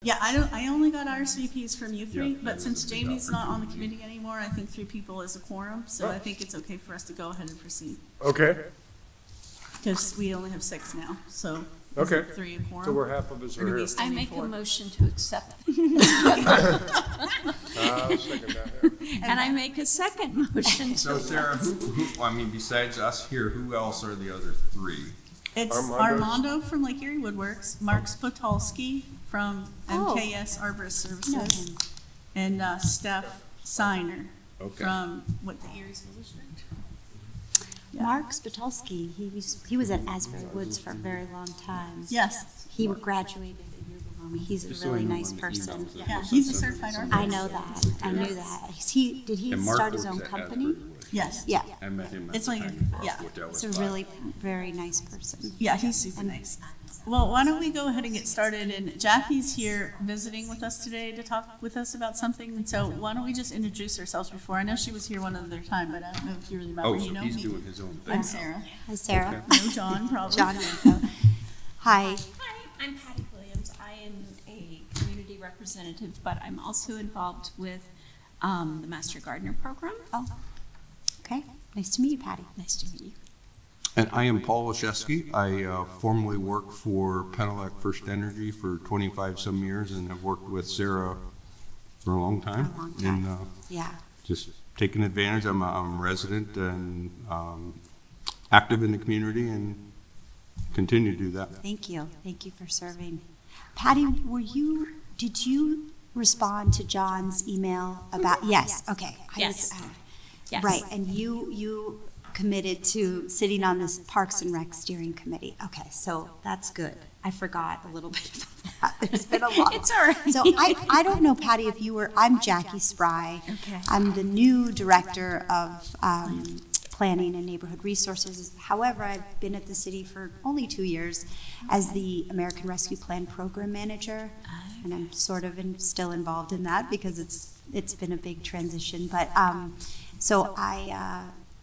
Yeah, I only got RSVPs from you three, but since Jamie's not on the committee anymore, I think 3 people is a quorum, so I think it's okay for us to go ahead and proceed. Okay, Because we only have 6 now, so. okay. 3 a quorum. So we're half of us Or do are we here. still I need make a 4? motion to accept. I'll second that, yeah. And I make a second motion So to. Sarah, I mean, besides us here, who else are the other 3? It's Armando's- Armando from Lake Erie Woodworks, Mark Spotolsky from Oh. MKS Arborist No, Services, him. and Steph Signer Okay. from, what, the Erie School District? Yeah. Mark Spitulski, he was at Asbury Woods for a very long time. Yes, He graduated a year below me. He's a really nice person. yeah, he's a certified arborist. I know that. I knew that. Did he And Mark start his works own at company? Asbury Woods. Yes. Yeah. I met him at It's the like- time, yeah. which I was He's a 5. really very nice person. Yeah, he's super nice. Well, why don't we go ahead and get started? And Jackie's here visiting with us today to talk with us about something. And so why don't we just introduce ourselves before? I know she was here one other time, but I don't know if you really remember. Oh, You so know he's me. doing his own thing. I'm Sarah. Hi, Sarah. No, John, probably. John Minko. Hi. Hi, I'm Patty Williams. I am a community representative, but I'm also involved with the Master Gardener Program. Oh, okay. Nice to meet you, Patty. Nice to meet you. And I am Paul Waszewski. I formerly worked for Penelec First Energy for 25-some years and have worked with Sarah for a long time. For a long time. And Yeah. just taking advantage. I'm a resident and active in the community and continue to do that. Thank you. Thank you for serving. Patty, did you respond to John's email about, yes, okay. Yes. Yes. Right, and you committed to sitting on this Parks and Rec steering committee. Okay, so that's good. I forgot a little bit about that. There's been a lot. It's all right. So I don't know, Patty, if you were, I'm Jackie Spry. Okay. I'm the new director of Planning and Neighborhood Resources. However, I've been at the city for only 2 years as the American Rescue Plan Program Manager, and I'm sort of still involved in that because it's been a big transition. But so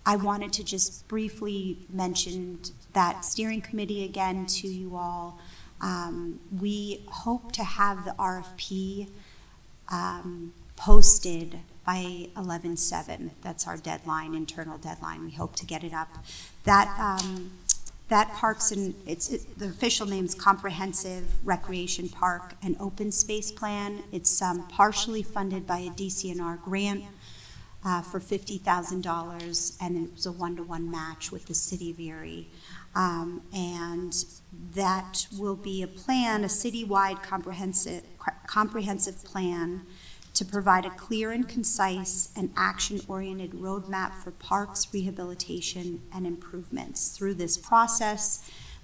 I wanted to just briefly mention that steering committee again to you all. We hope to have the RFP posted by 11/7. That's our deadline, internal deadline. We hope to get it up. That Parks and the official name is Comprehensive Recreation Park and Open Space Plan. It's partially funded by a DCNR grant for $50,000, and it was a 1-to-1 match with the city of Erie. And that will be a plan, a citywide comprehensive plan to provide a clear and concise and action-oriented roadmap for parks rehabilitation and improvements. Through this process,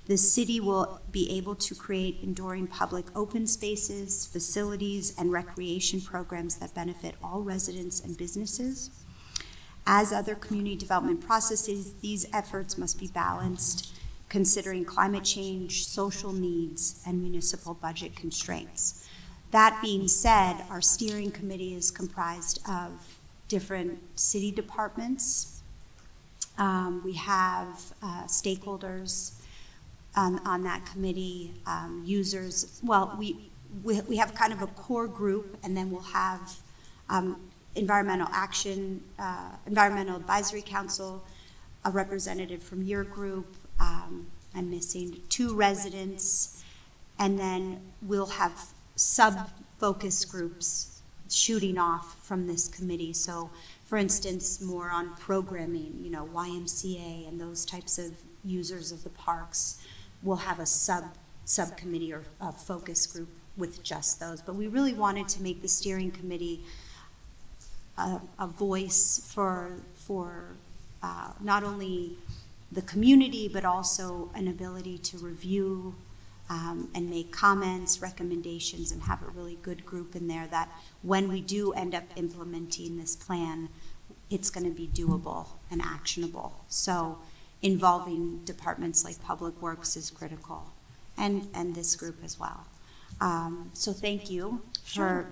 the city will be able to create enduring public open spaces, facilities, and recreation programs that benefit all residents and businesses. As other community development processes, these efforts must be balanced, considering climate change, social needs, and municipal budget constraints. That being said, our steering committee is comprised of different city departments. We have stakeholders on that committee, users. Well, we have kind of a core group, and then we'll have Environmental Advisory Council, a representative from your group. I'm missing 2 residents, and then we'll have sub-focus groups shooting off from this committee. So, for instance, more on programming, YMCA and those types of users of the parks. We'll have a subcommittee or a focus group with just those. But we really wanted to make the steering committee a voice for not only the community, but also an ability to review and make comments, recommendations, and have a really good group in there that when we do end up implementing this plan, it's going to be doable and actionable. So involving departments like Public Works is critical, and this group as well. So thank you for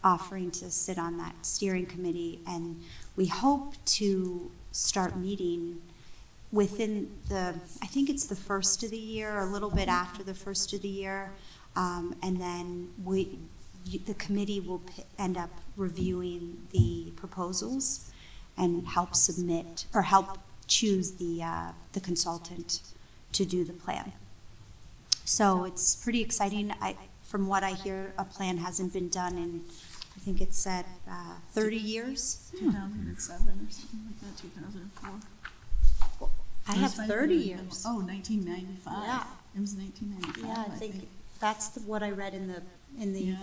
offering to sit on that steering committee, and we hope to start meeting within I think it's the first of the year, a little bit after the first of the year. And then the committee will end up reviewing the proposals and help submit, or help choose the consultant to do the plan. So it's pretty exciting. From what I hear, a plan hasn't been done in, I think it said 30 years. 2007 or something like that, 2004. I have 30 years. Oh, 1995. Yeah. It was 1995. Yeah, I think that's what I read in the Yeah.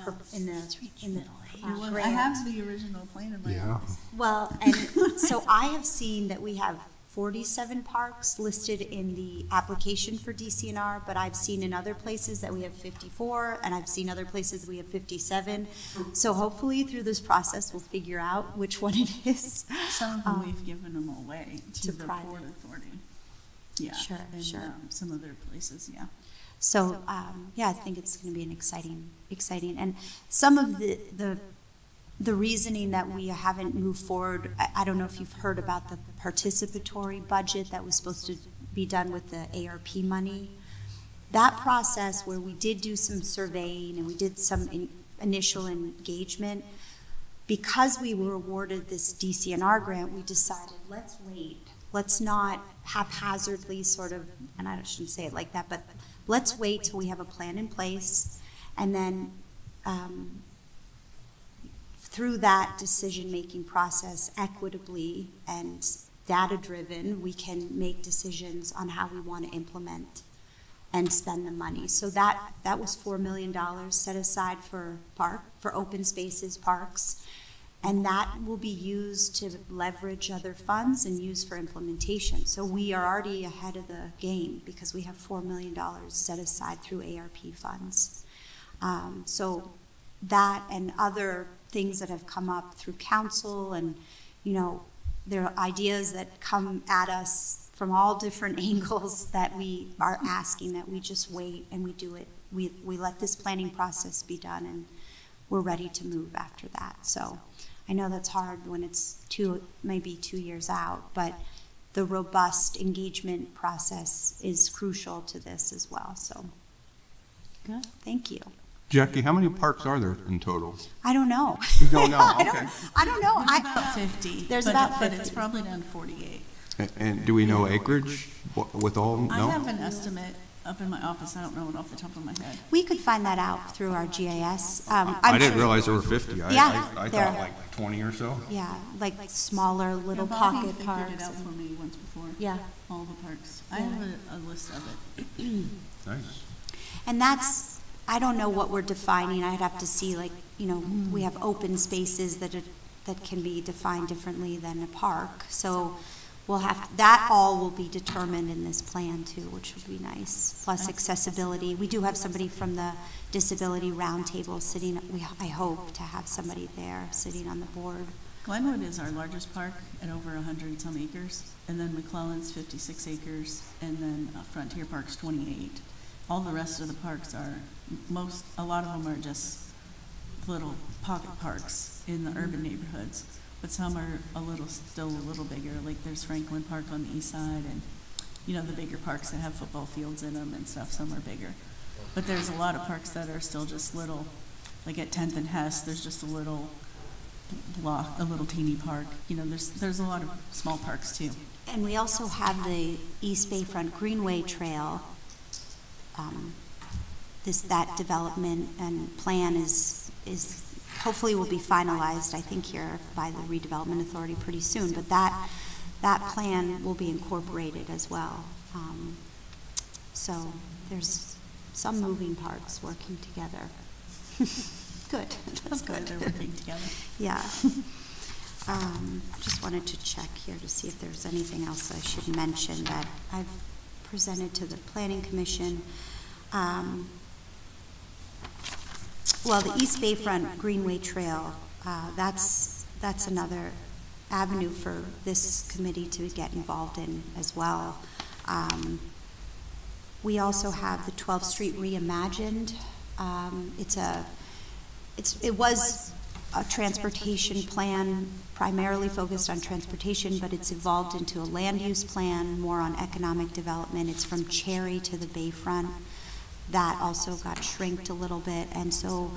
grant. I have the original plan in my Yeah. office. Well, and so I have seen that we have 47 parks listed in the application for DCNR, but I've seen in other places that we have 54, and I've seen other places we have 57. So hopefully through this process, we'll figure out which one it is. Some of them we've given them away to to the private. Port Authority. Yeah. Sure, and, sure. Some other places, yeah. So, yeah, I think it's going to be an exciting, and some of the reasoning that we haven't moved forward, I don't know if you've heard about the participatory budget that was supposed to be done with the ARP money. That process where we did do some surveying and we did some initial engagement, because we were awarded this DCNR grant, we decided, let's wait. Let's not haphazardly sort of, and I shouldn't say it like that, but let's wait till we have a plan in place, and then through that decision-making process, equitably and data-driven, we can make decisions on how we want to implement and spend the money. So that was $4 million set aside for open spaces, parks, and that will be used to leverage other funds and use for implementation. So we are already ahead of the game because we have $4 million set aside through ARP funds. So that and other things that have come up through council, and there are ideas that come at us from all different angles that we are asking that we just wait and we do it. We let this planning process be done, and we're ready to move after that. So I know that's hard when it's maybe 2 years out, but the robust engagement process is crucial to this as well. So good, thank you. Jackie, how many parks are there in total? I don't know. You don't know, I okay. don't know. There's about 50. There's but, about but 50. it's probably down to 48. And do we know acreage with all? No? I have an estimate up in my office. I don't know it off the top of my head. We could find that out through our GIS. I didn't realize there were 50. Yeah, I there- thought like 20 or so. Yeah, like smaller little Yeah, Bobby pocket figured parks. it out for me once before. Yeah. All the parks. I have a list of it. Nice. And that's, I don't know what we're defining. I'd have to see, we have open spaces that can be defined differently than a park. So that all will be determined in this plan too, which would be nice. Plus accessibility. We do have somebody from the Disability Roundtable sitting, I hope to have somebody there sitting on the board. Glenwood is our largest park at over 100 and some acres, and then McClellan's 56 acres, and then Frontier Park's 28. All the rest of the parks are, a lot of them are just little pocket parks in the urban neighborhoods, but some are still a little bigger, like there's Franklin Park on the east side, and the bigger parks that have football fields in them and stuff, some are bigger. But there's a lot of parks that are still just little, like at 10th and Hess, there's just a little block, a little teeny park. There's a lot of small parks too. And we also have the East Bayfront Greenway Trail. That development and plan is hopefully will be finalized, I think, here by the Redevelopment Authority pretty soon. But that plan will be incorporated as well. So there's some moving parts working together. Good. That's good. They're working together. Yeah. Just wanted to check here to see if there's anything else I should mention that I've presented to the Planning Commission. Well, the East Bayfront Greenway Trail, that's another avenue for this committee to get involved in as well. We also have the 12th Street Reimagined. It was a transportation plan primarily focused on transportation, but it's evolved into a land use plan, more on economic development. It's from Cherry to the Bayfront. that also got shrinked a little bit, and so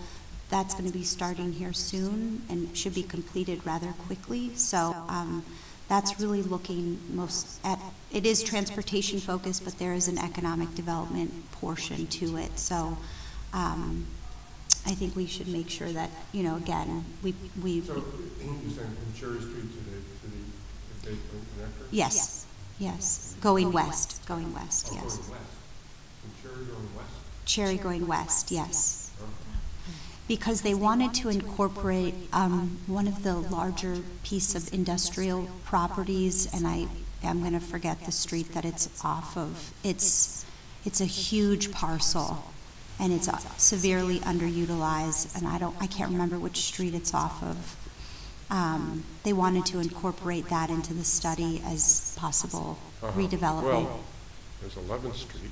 that's going to be starting here soon and should be completed rather quickly. So that's really looking most at, it is transportation focused, but there is an economic development portion to it. So I think we should make sure that, you know, again, we So you're saying from Cherry Street to the Bay Point connector? yes, going west, Oh, yes. going west. From Cherry going west? Cherry going west, yes. Oh. Because they wanted to incorporate one of the larger piece of industrial properties, and I am going to forget the street that it's off of. It's a huge parcel, and it's severely underutilized, and I can't remember which street it's off of. They wanted to incorporate that into the study as possible redevelopment. Well, there's 11th Street,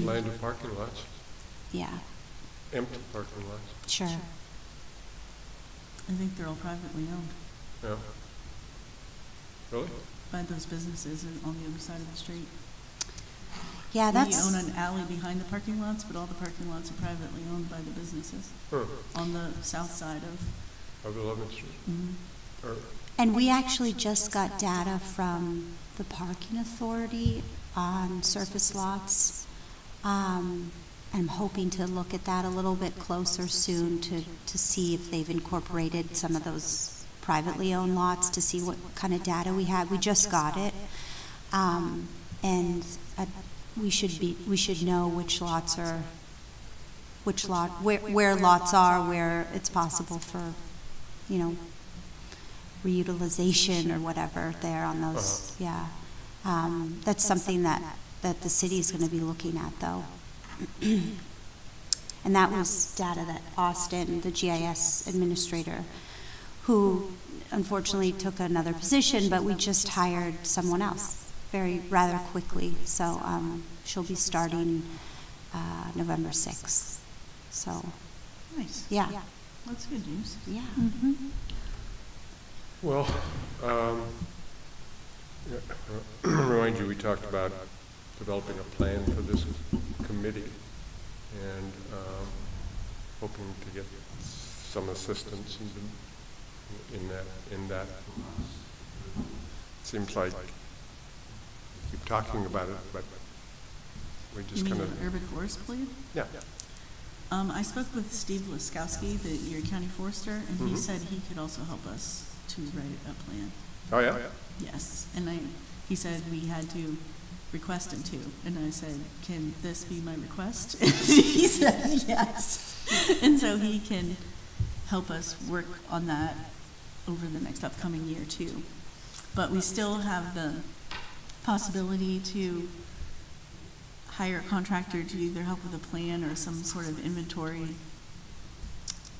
land of parking lots, Yeah, empty parking lots. sure. I think they're all privately owned Yeah. Really? by those businesses on the other side of the street. Yeah, We that's. own an alley behind the parking lots, but all the parking lots are privately owned by the businesses Huh. on the south side of. Of 11th Street? Or, And we actually just got data from the parking authority on surface lots. I'm hoping to look at that a little bit closer soon to see if they've incorporated some of those privately owned lots, to see what kind of data we have. We just got it. And we should know which lots are, where lots are, where it's possible for, you know, reutilization or whatever there on those, yeah. That's something that the city is going to be looking at, though. And that was data that Austin, the GIS administrator, who unfortunately took another position, but we just hired someone else rather quickly. So she'll be starting November 6th. So, Nice. yeah. That's good news. Yeah. well, remind you, we talked about developing a plan for this committee and hoping to get some assistance in that. Seems like we keep talking about it, but we You just mean kind an of, urban forest plan? yeah. I spoke with Steve Laskowski, your county forester, and he Mhm. said he could also help us to write a plan. Oh, yeah? Yes, and he said we had to request him to, and I said, can this be my request? He said yes. And so he can help us work on that over the next upcoming year too. But we still have the possibility to hire a contractor to either help with a plan or some sort of inventory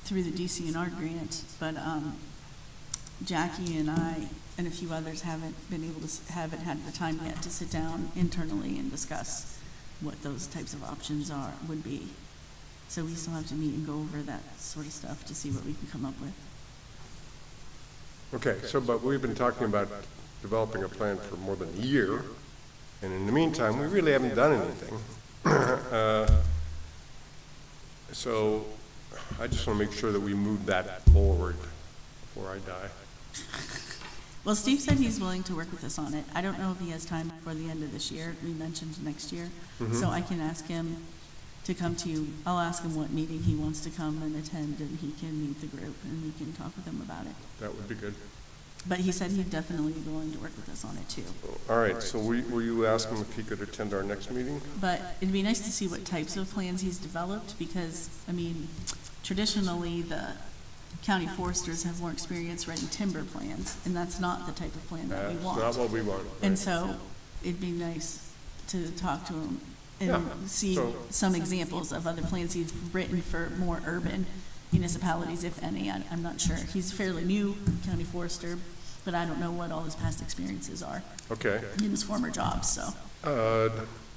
through the DCNR grant. But Jackie and I and a few others haven't had the time yet to sit down internally and discuss what those types of options would be. So we still have to meet and go over that sort of stuff to see what we can come up with. Okay, so, but we've been talking about developing a plan for more than a year, and in the meantime, we really haven't done anything. So I just want to make sure that we move that forward before I die. Well, Steve said he's willing to work with us on it. I don't know if he has time before the end of this year. We mentioned next year. So I can ask him to come to you. I'll ask him what meeting he wants to come and attend, and he can meet the group, and we can talk with him about it. That would be good. But he said he'd definitely be willing to work with us on it too. All right, so will you ask him if he could attend our next meeting? But it'd be nice to see what types of plans he's developed, because, I mean, traditionally, the county foresters have more experience writing timber plans, and that's not the type of plan that we That's want. not what we want. And right? so it'd be nice to talk to him and Yeah, see so- some examples of other plans he's written for more urban municipalities, if any. I'm not sure. He's fairly new county forester, but I don't know what all his past experiences are Okay. in his former jobs, so. Uh,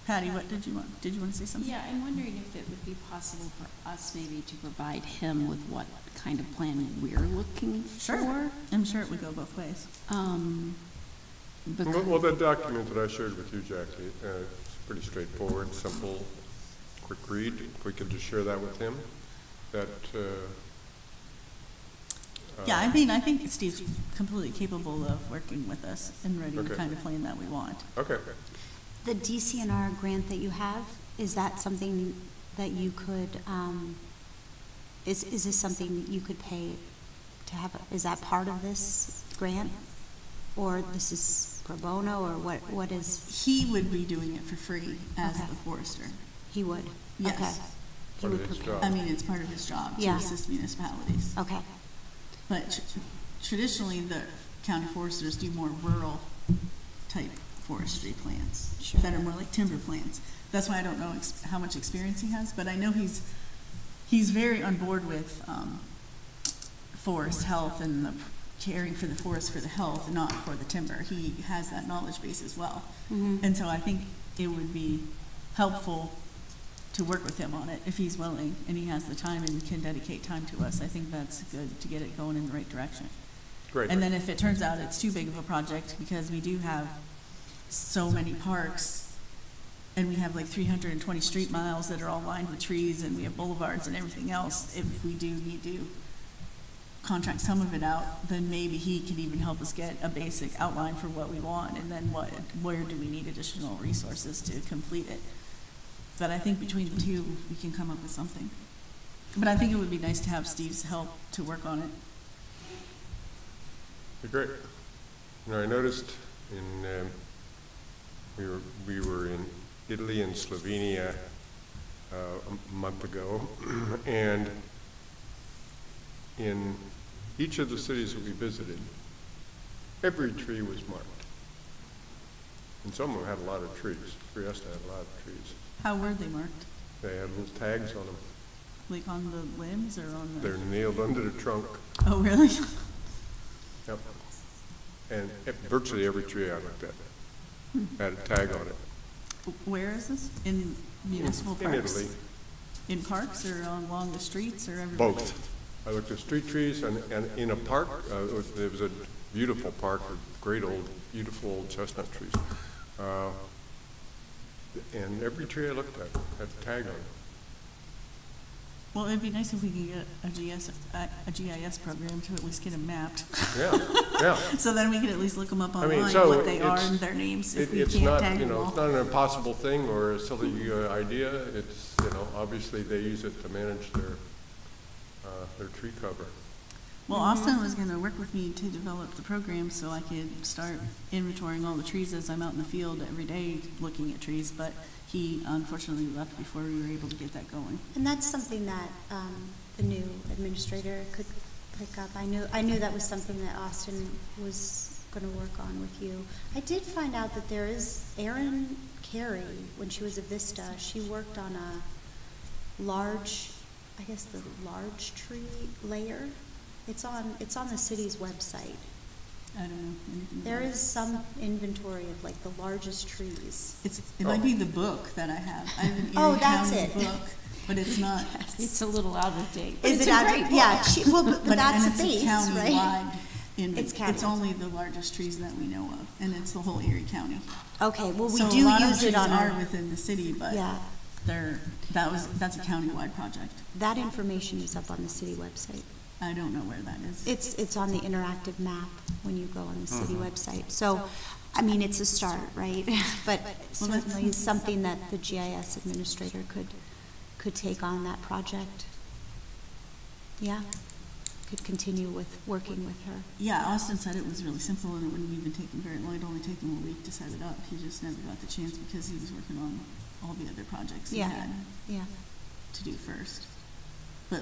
Patty, what did you want? Did you want to say something? Yeah, I'm wondering if it would be possible for us maybe to provide him with what kind of plan we're looking Sure. for. I'm sure it would go both ways. Because Well, the document that I shared with you, Jackie, it's pretty straightforward, simple, quick read. If we could just share that with him, that, Yeah, I mean, I think Steve's completely capable of working with us and writing the Okay. kind of plan that we want. okay. The DCNR grant that you have, is that something that you could, is this something that you could pay to have, is that part of this grant? Or this is pro bono, or what is, He would be doing it for free as Okay. the forester. he would? Yes. Okay. He Part of would his prepare. job. I mean, it's part of his job to Yeah. assist municipalities. Okay, But traditionally, the county foresters do more rural type forestry plans Sure. that are more like timber plans. That's why I don't know how much experience he has, but I know he's very on board with forest health and the caring for the forest for the health, not for the timber. He has that knowledge base as well. Mhm. And so I think it would be helpful to work with him on it if he's willing and he has the time and can dedicate time to us. I think that's good to get it going in the right direction. Great. And then if it turns out it's too big of a project, because we do have so many parks, and we have like 320 street miles that are all lined with trees, and we have boulevards and everything else, if we do need to contract some of it out, then maybe he can even help us get a basic outline for what we want, and then where do we need additional resources to complete it. But I think between the two, we can come up with something. But I think it would be nice to have Steve's help to work on it. Great. You know, I noticed we were in Italy and Slovenia a month ago, and in each of the cities that we visited, every tree was marked. And some of them had a lot of trees. Trieste had a lot of trees. How were they marked? They had little tags on them. Like on the limbs or on the? They're nailed under the trunk. Oh, really? Yep. And virtually every tree I looked at had a tag on it. Where is this? In municipal In parks? Italy, In parks or along the streets or everywhere? both. I looked at street trees and in a park, there was a beautiful park with great old, beautiful old chestnut trees. And every tree I looked at had a tag on it. Well, it'd be nice if we could get a GIS program to at least get them mapped. Yeah, yeah. So then we could at least look them up I mean, online, so what they are it's- and their names, if we It's can't not, tag you them know, all. it's not an impossible thing or a silly idea. It's, you know, obviously they use it to manage their tree cover. Well, Austin was gonna work with me to develop the program so I could start inventorying all the trees as I'm out in the field every day looking at trees, but he unfortunately left before we were able to get that going. and that's something that the new administrator could pick up. I knew that was something that Austin was going to work on with you. I did find out that there is Erin Carey, when she was at Vista, she worked on a large, I guess the large tree layer. It's on the city's website. I don't know anything There about it. is some inventory of like the largest trees. It might be the book that I have. I have an Oh, Erie that's County it. book, but it's not. It's a little out of date. Is It's it a out? great book. Yeah, but But that's and a base, it's right? countywide. It's It's countywide. only the largest trees that we know of, and it's the whole Erie County. Okay, well, we So do a lot of use it trees on are our, within the city, but yeah. that's a countywide project. That information is up on the city website. I don't know where that is. It's on the interactive map when you go on the city website. So, I mean, it's a start, right? But certainly something that the GIS administrator could take on that project. Yeah, could continue with working with her. Yeah, Austin said it was really simple and it wouldn't even take him very long. It'd only take him a week to set it up. He just never got the chance because he was working on all the other projects he Yeah. had Yeah, to do first. But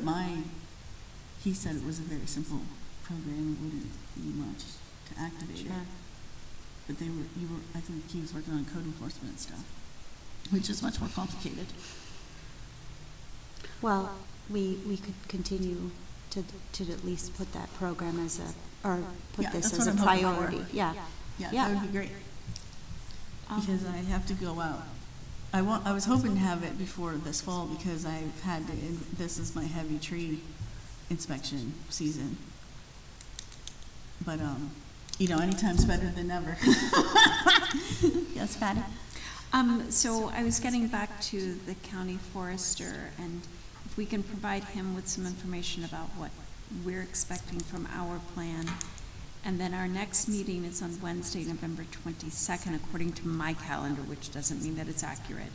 he said it was a very simple program. It wouldn't be much to activate it. sure. But I think he was working on code enforcement and stuff, which is much more complicated. Well, we could continue to at least put that program as or put Yeah, this that's as what a I'm hoping for. priority. Yeah. Yeah, Yeah. that would be great. Because I have to go out. I was hoping to have it before this fall because I've had to, this is my heavy tree inspection season. But, anytime's better than never. Yes, Patty? So I was getting back to the county forester, and if we can provide him with some information about what we're expecting from our plan. And then our next meeting is on Wednesday, November 22nd, according to my calendar, which doesn't mean that it's accurate,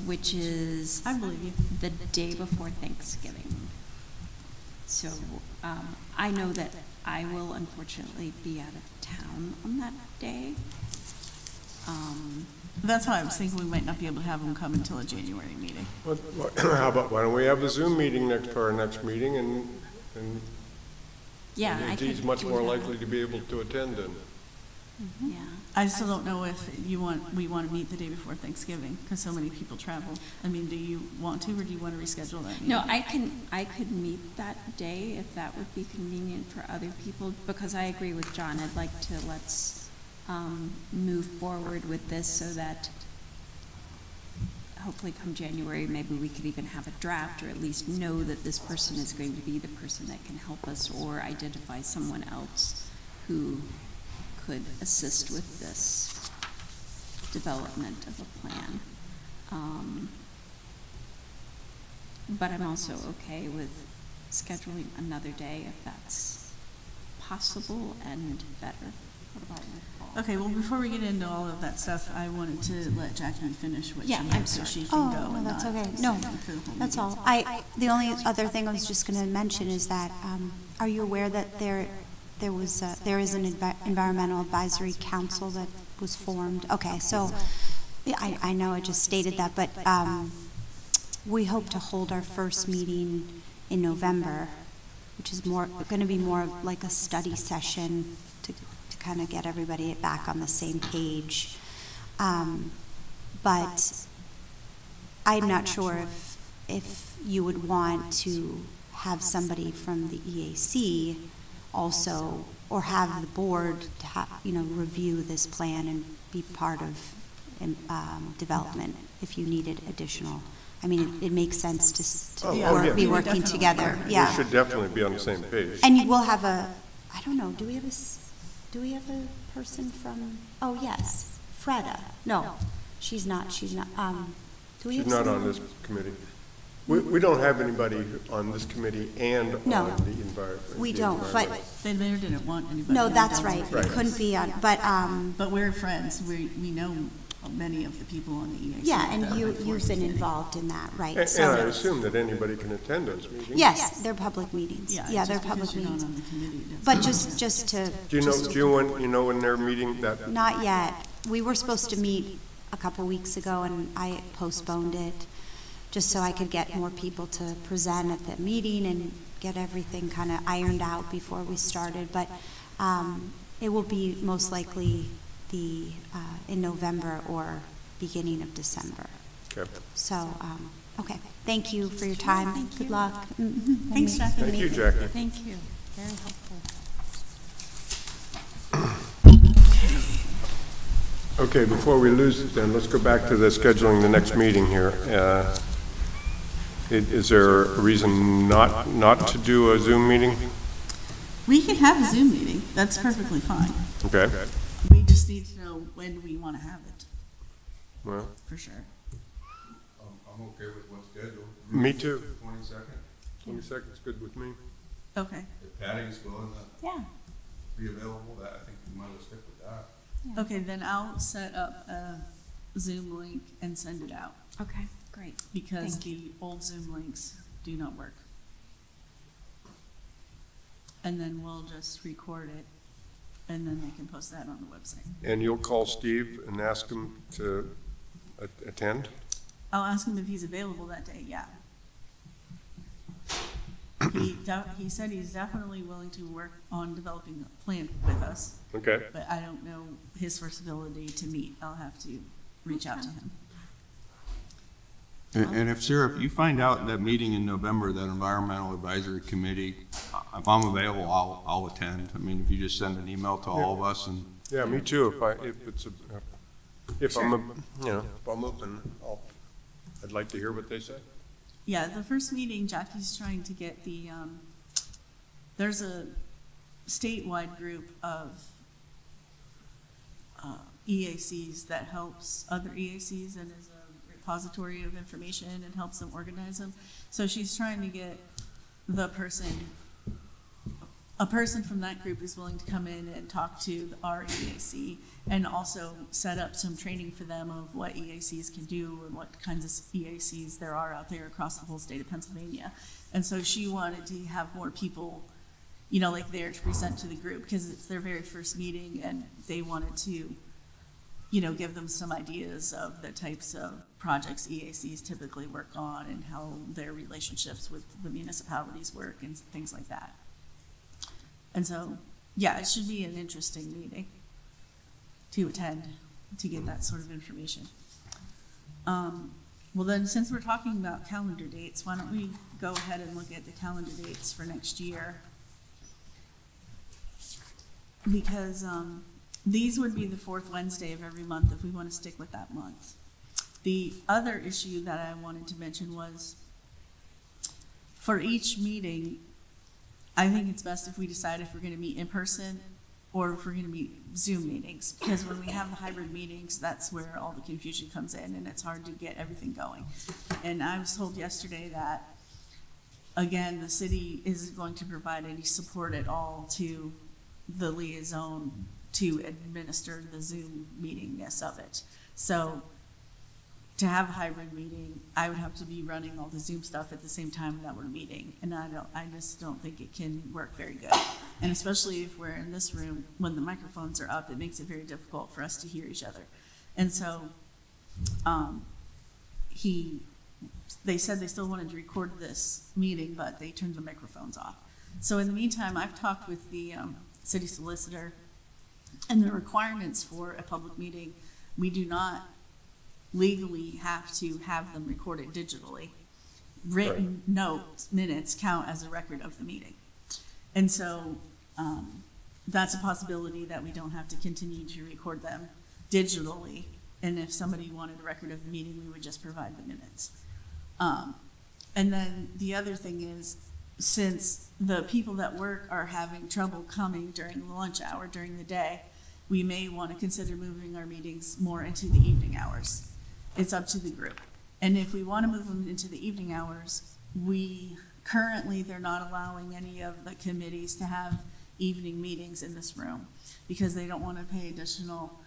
which is I believe you. the day before Thanksgiving. So I know that I will unfortunately be out of town on that day. That's why I was thinking we might not be able to have them come until a January meeting. How about, why don't we have a Zoom meeting for our next meeting, and Yeah, I could he's much do more that. likely to be able to attend then. Yeah. I still don't know if we want to meet the day before Thanksgiving, because so many people travel. I mean, do you want to, or do you want to reschedule that meeting? No, I could meet that day if that would be convenient for other people, because I agree with John. I'd like to, let's move forward with this so that hopefully come January, maybe we could even have a draft, or at least know that this person is going to be the person that can help us, or identify someone else who could assist with this development of a plan. But I'm also okay with scheduling another day if that's possible and better. What about you, Paul? Okay, well, before we get into all of that stuff, I wanted to let Jackie finish what she Yeah, I'm had, so sorry. she can go Oh, no, and that's not okay. sit No, down for the whole that's meeting. all. The only other thing I was just going to mention is that, are you aware that there is an environmental advisory council that was formed? Okay, so, yeah, I know I just stated that, but we hope to hold our first meeting in November, which is going to be more of like a study session to kind of get everybody back on the same page. But I'm not sure if you would want to have somebody from the EAC also, or have the board to review this plan and be part of development if you needed additional. I mean, it makes sense to yeah. be We would working definitely together. work. We Yeah. should definitely be on the same page. And we'll have I don't know, do we have a person from, oh, yes, Freda. No, she's not, do we She's have not someone? on this committee. We don't have anybody on this committee and No, on the environment. We the don't, but, environment. They didn't want anybody. no, on that's that right, committee. it couldn't be on, but, But we're friends, we know many of the people on the EAC. yeah, and that are you've for been the committee. involved in that, right? And I So, assume that anybody can attend those meetings. yes, they're public meetings. Yeah, Yeah, they're just public because you're not meetings. on the committee doesn't But mean just to. Do you know when they're meeting that? Not yet. We were supposed to meet a couple weeks ago, and I postponed it, just so I could get more people to present at the meeting and get everything kind of ironed out before we started. But it will be most likely in November or beginning of December. Okay. So, okay, thank you for your time. Good luck. Mhm. Thanks, Jackie. Thank you, Jackie. Thank you. Very helpful. Okay, before we lose it then, let's go back to the scheduling the next meeting here. Is there a reason not to do a Zoom meeting? We can have a Zoom meeting, that's perfectly fine. Okay, We just need to know when we want to have it, well, for sure. I'm okay with what's scheduled. me too. 22nd. 22nd is good with me. Okay, If Patty's willing to Yeah. be available, I think we might as well stick with that. okay, then I'll set up a Zoom link and send it out, Okay, great. because Thank the old Zoom links do not work. And then we'll just record it, and then they can post that on the website. And you'll call Steve and ask him to attend? I'll ask him if he's available that day, yeah. He said he's definitely willing to work on developing a plan with us, Okay, but I don't know his first ability to meet. I'll have to reach out to him. And if, Sarah, if you find out that meeting in November, that environmental advisory committee, if I'm available, I'll attend. I mean, if you just send an email to all of us and. yeah, me too, if I'm open, I'd like to hear what they say. Yeah, the first meeting, Jackie's trying to get there's a statewide group of EACs that helps other EACs and is a repository of information and helps them organize them. So she's trying to get a person from that group is willing to come in and talk to our EAC and also set up some training for them of what EACs can do and what kinds of EACs there are out there across the whole state of Pennsylvania. And so she wanted to have more people, you know, like there to present to the group because it's their very first meeting and they wanted to, you know, give them some ideas of the types of projects EACs typically work on and how their relationships with the municipalities work and things like that. And so, yeah, it should be an interesting meeting to attend to get that sort of information. Well then, since we're talking about calendar dates, why don't we go ahead and look at the calendar dates for next year? Because these would be the fourth Wednesday of every month if we want to stick with that month. The other issue that I wanted to mention was for each meeting, I think it's best if we decide if we're going to meet in person or if we're going to meet Zoom meetings. Because when we have the hybrid meetings, that's where all the confusion comes in and it's hard to get everything going. And I was told yesterday that, again, the city isn't going to provide any support at all to the liaison to administer the Zoom meetingness of it. So to have a hybrid meeting, I would have to be running all the Zoom stuff at the same time that we're meeting, and I just don't think it can work very good. And especially if we're in this room, when the microphones are up, it makes it very difficult for us to hear each other. And so, they said they still wanted to record this meeting, but they turned the microphones off. So in the meantime, I've talked with the city solicitor, and the requirements for a public meeting, we do not legally have to have them recorded digitally. Written notes, minutes count as a record of the meeting. And so that's a possibility that we don't have to continue to record them digitally. And if somebody wanted a record of the meeting, we would just provide the minutes. And then the other thing is, since the people that work are having trouble coming during the lunch hour during the day, we may want to consider moving our meetings more into the evening hours. It's up to the group. And if we want to move them into the evening hours, they're not allowing any of the committees to have evening meetings in this room because they don't want to pay additional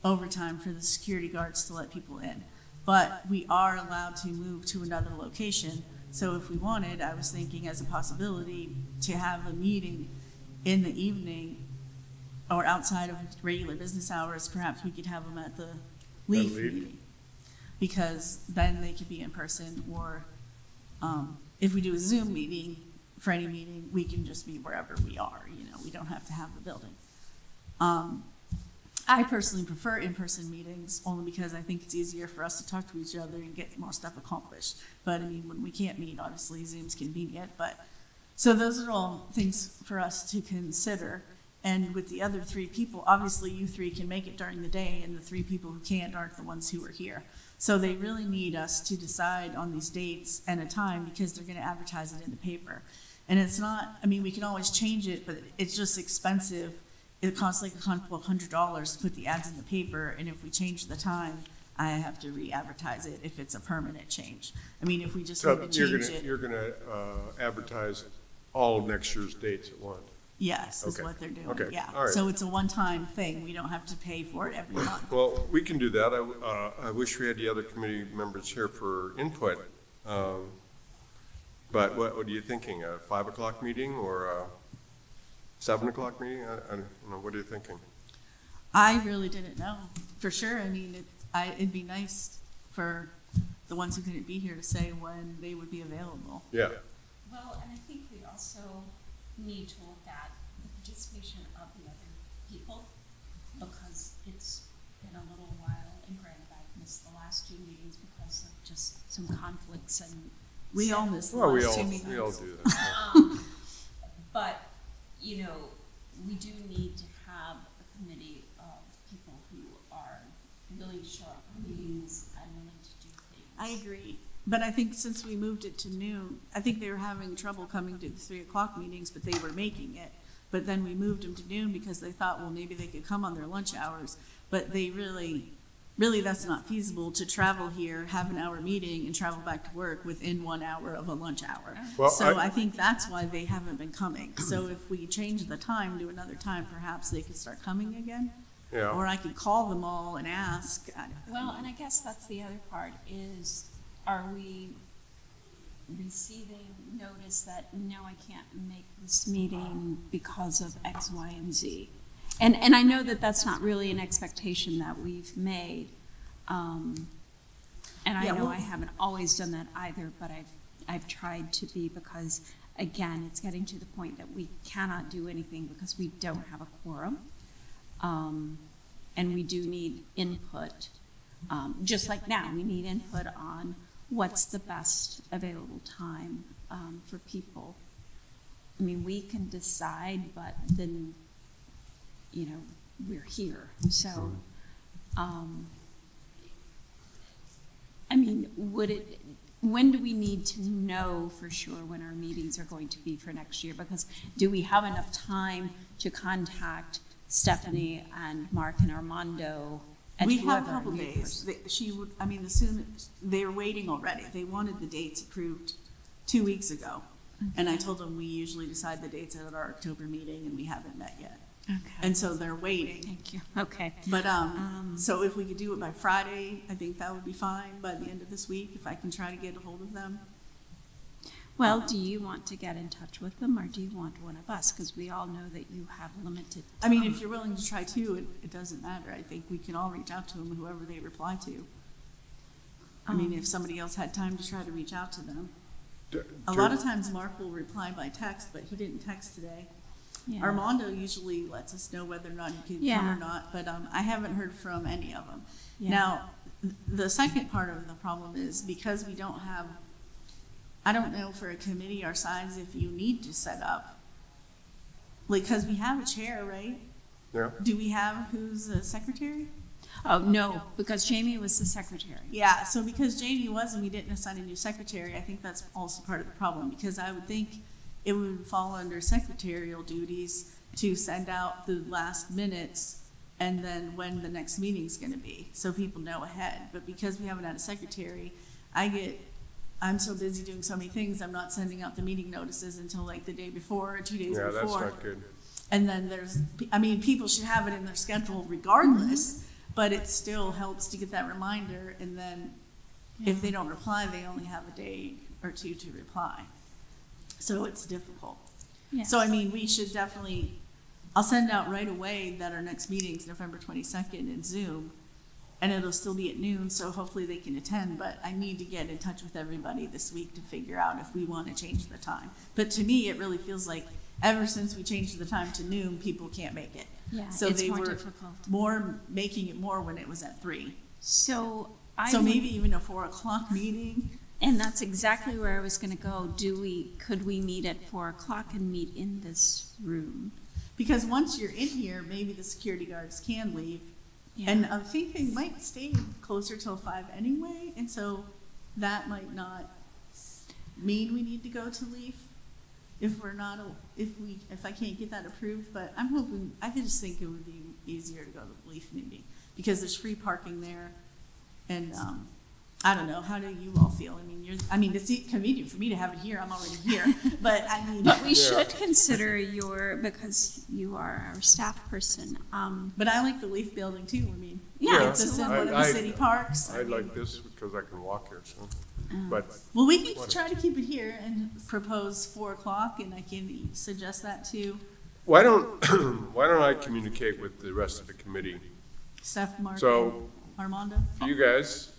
overtime for the security guards to let people in. But we are allowed to move to another location. So if we wanted, I was thinking as a possibility to have a meeting in the evening or outside of regular business hours, perhaps we could have them at the LEAF meeting. Because then they could be in person, or if we do a Zoom meeting for any meeting, we can just be wherever we are, you know, we don't have to have the building. I personally prefer in-person meetings only because I think it's easier for us to talk to each other and get more stuff accomplished. But I mean, when we can't meet, obviously Zoom's convenient, but so those are all things for us to consider. And with the other three people, obviously you three can make it during the day and the three people who can't aren't the ones who are here. So they really need us to decide on these dates and a time because they're going to advertise it in the paper. And it's not, I mean, we can always change it, but it's just expensive. It costs like $100 to put the ads in the paper. And if we change the time, I have to re-advertise it if it's a permanent change. I mean, if we just need to change it. You're going to advertise all of next year's dates at once? Yes, is what they're doing, Okay. yeah. All right. So it's a one-time thing. We don't have to pay for it every month. Well, we can do that. I wish we had the other committee members here for input. But what are you thinking, a 5 o'clock meeting or a 7 o'clock meeting? I don't know, what are you thinking? I really didn't know, for sure. I mean, it'd be nice for the ones who couldn't be here to say when they would be available. Yeah. Well, and I think we also need to look at the participation of the other people, because it's been a little while, and granted, I've missed the last 2 meetings because of just some conflicts and. We all missed the Well, last 2 meetings. we all do that. But, you know, we do need to have a committee of people who are willing to show up for meetings and willing to do things. I agree. But I think since we moved it to noon, I think they were having trouble coming to the 3 o'clock meetings, but they were making it. but then we moved them to noon because they thought, well, maybe they could come on their lunch hours, but they really, that's not feasible to travel here, have an hour meeting, and travel back to work within 1 hour of a lunch hour. Well, So I think that's why they haven't been coming. So if we change the time to another time, perhaps they could start coming again. Yeah. Or I could call them all and ask. Well, and I guess that's the other part is, are we receiving notice that, no, I can't make this meeting because of X, Y, and Z? And I know that that's not really an expectation that we've made. And I Yeah, know well- I haven't always done that either, but I've tried to be, because again, it's getting to the point that we cannot do anything because we don't have a quorum. And we do need input, just like now, we need input on what's the best available time for people. I mean, we can decide, but then, you know, we're here. So, I mean, when do we need to know for sure when our meetings are going to be for next year? Because do we have enough time to contact Stephanie and Mark and Armando and We have a whoever couple new days. person? She would, I mean, they're waiting already. They wanted the dates approved 2 weeks ago. And I told them we usually decide the dates at our October meeting, and we haven't met yet. Okay, And so they're waiting. thank you. Okay. But, so if we could do it by Friday, I think that would be fine by the end of this week, if I can try to get a hold of them. Well, do you want to get in touch with them, or do you want one of us? Because we all know that you have limited I mean, time. if you're willing to try too, it doesn't matter. I think we can all reach out to them, whoever they reply to. I mean, if somebody else had time to try to reach out to them. A lot of times Mark will reply by text, but he didn't text today. Yeah. Armando usually lets us know whether or not he can come Yeah. or not, but I haven't heard from any of them. Yeah. Now, the second part of the problem is because we don't have, I don't know for a committee our size if you need to set up, like, because we have a chair, right? Yeah. Do we have who's a secretary? Oh, no, because Jamie was the secretary. Yeah, so because Jamie was and we didn't assign a new secretary, I think that's also part of the problem, because I would think it would fall under secretarial duties to send out the last minutes and then when the next meeting's gonna be, so people know ahead. But because we haven't had a secretary, I'm so busy doing so many things, I'm not sending out the meeting notices until like the day before or 2 days Yeah, before. that's not good. And then people should have it in their schedule regardless, but it still helps to get that reminder, and then if they don't reply, they only have a day or two to reply. So it's difficult. Yes. So I mean, we should definitely, I'll send out right away that our next meeting's November 22nd in Zoom, and it'll still be at noon, so hopefully they can attend, but I need to get in touch with everybody this week to figure out if we want to change the time. But to me, it really feels like ever since we changed the time to noon, people can't make it. Yeah, So it's they more were difficult. making it more when it was at 3. So So maybe even a 4 o'clock meeting. and that's exactly where I was gonna go. Could we meet at 4 o'clock and meet in this room? Because once you're in here, maybe the security guards can leave. Yeah. And I think they might stay closer till 5 anyway, and so that might not mean we need to go to leaf if I can't get that approved, but I'm hoping, I just think it would be easier to go to leaf maybe, because there's free parking there, and, I don't know, how do you all feel? I mean, it's convenient for me to have it here, I'm already here, but I mean. But we should consider because you are our staff person. But I like the Leaf Building too. I mean, Yeah, it's just in I- one of the I- city parks. I like this because I can walk here, so, but, Well, we can try to keep it here and propose 4 o'clock, and I can suggest that to why don't I communicate with the rest of the committee? Steph, Mark, So- and Armando. For you guys,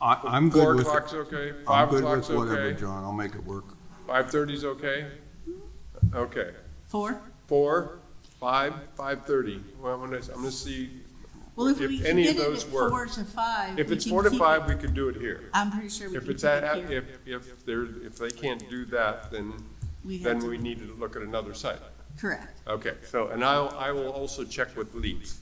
I'm 4 good with o'clock's it. okay, I'm 5 good o'clock's with whatever, okay, John. I'll make it work. 5:30's okay? Okay, 4. 4, 5, 5:30. Well, I'm gonna see, Well, if If we can any of get it those at work. 4 to 5, if we it's can 4 to keep 5, it- we could do it here. I'm pretty sure we If can it's keep at, it here. if they can't do that, then We have then to- we need to look at another site. Correct. Okay, so, and I will also check with Leaf.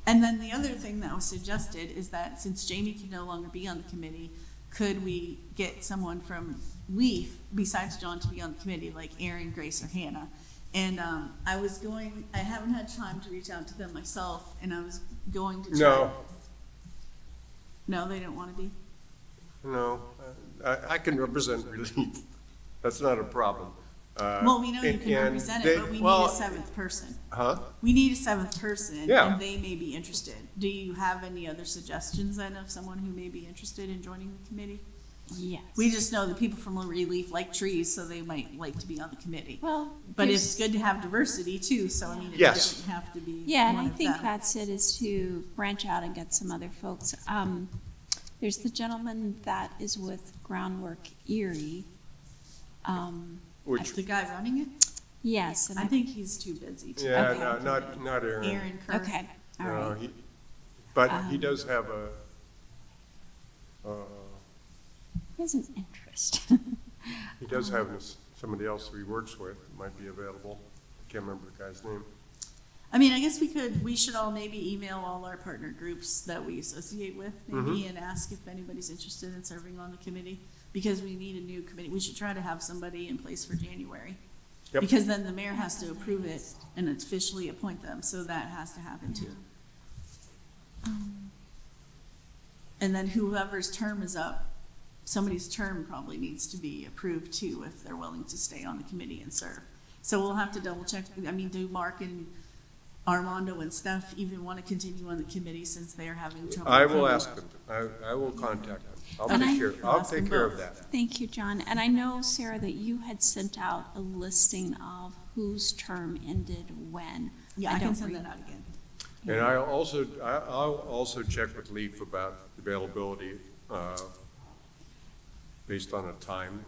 And then the other thing that was suggested is that since Jamie can no longer be on the committee, could we get someone from Leaf besides John to be on the committee, like Aaron, Grace, or Hannah? And I haven't had time to reach out to them myself, and I was going to try. No, No, they don't want to be? no, I can represent Relief. That's not a problem. Well, we know you can and represent they- it, but we need well, a seventh person. Huh? We need a seventh person, Yeah. and they may be interested. Do you have any other suggestions then of someone who may be interested in joining the committee? Yes. We just know that people from Relief like trees, so they might like to be on the committee. Well, But there's- it's good to have diversity too, so I mean, it Yes. doesn't have to be Yeah, and one I of think them. that's it, is to branch out and get some other folks. There's the gentleman that is with Groundwork Erie. Which, The guy running it? Yes, and I think he's too busy to. yeah, Okay. no, not Aaron. Aaron Kerr. Okay, all No, right. But he does have He has an interest. he does have somebody else who he works with, might be available. I can't remember the guy's name. I mean, I guess we should all maybe email all our partner groups that we associate with, maybe, Mm-hmm. and ask if anybody's interested in serving on the committee, because we need a new committee. We should try to have somebody in place for January. Yep. Because then the mayor has to approve it and officially appoint them, so that has to happen too. And then whoever's term is up, somebody's term probably needs to be approved too, if they're willing to stay on the committee and serve. So we'll have to double check. I mean, do Mark and Armando and Steph even want to continue on the committee since they're having trouble? I will approving? ask them. I will contact them. I'll And take care, I'll ask them take care of both. that. Thank you, John. And I know, Sarah, that you had sent out a listing of whose term ended when. Yeah, I can don't send re- that out again. And I'll also check with Leaf about availability, based on a time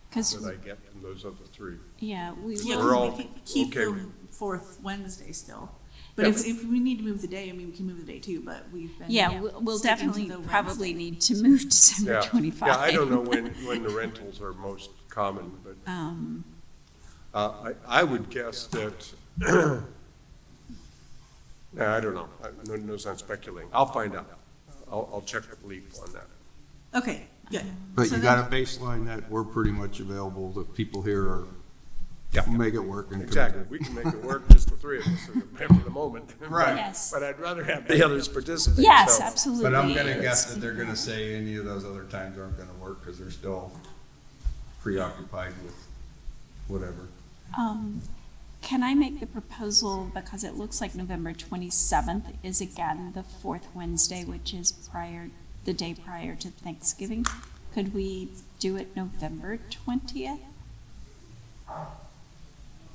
Because, that I get from those other three. yeah, we Yeah, will. We're 'cause all we can keep okay the with- fourth Wednesday still. But Yep. if we need to move the day, I mean, we can move the day too, but we've been. Yeah, we'll sticking to definitely the probably Wednesday. need to move December Yeah, 25. yeah, I don't know when the rentals are most common, but I would guess that, I don't know, no sense speculating. I'll find out. I'll check with Leaf on that. Okay, good. But So you then- got a baseline that we're pretty much available, the people here are, Yeah. make it work and Exactly, committed. we can make it work, just the three of us, for the moment. Right. Yes. But I'd rather have the others participate. Yes, so- absolutely. But I'm gonna guess that they're gonna say any of those other times aren't gonna work, because they're still preoccupied with whatever. Can I make the proposal, because it looks like November 27th is again the fourth Wednesday, which is the day prior to Thanksgiving. Could we do it November 20th?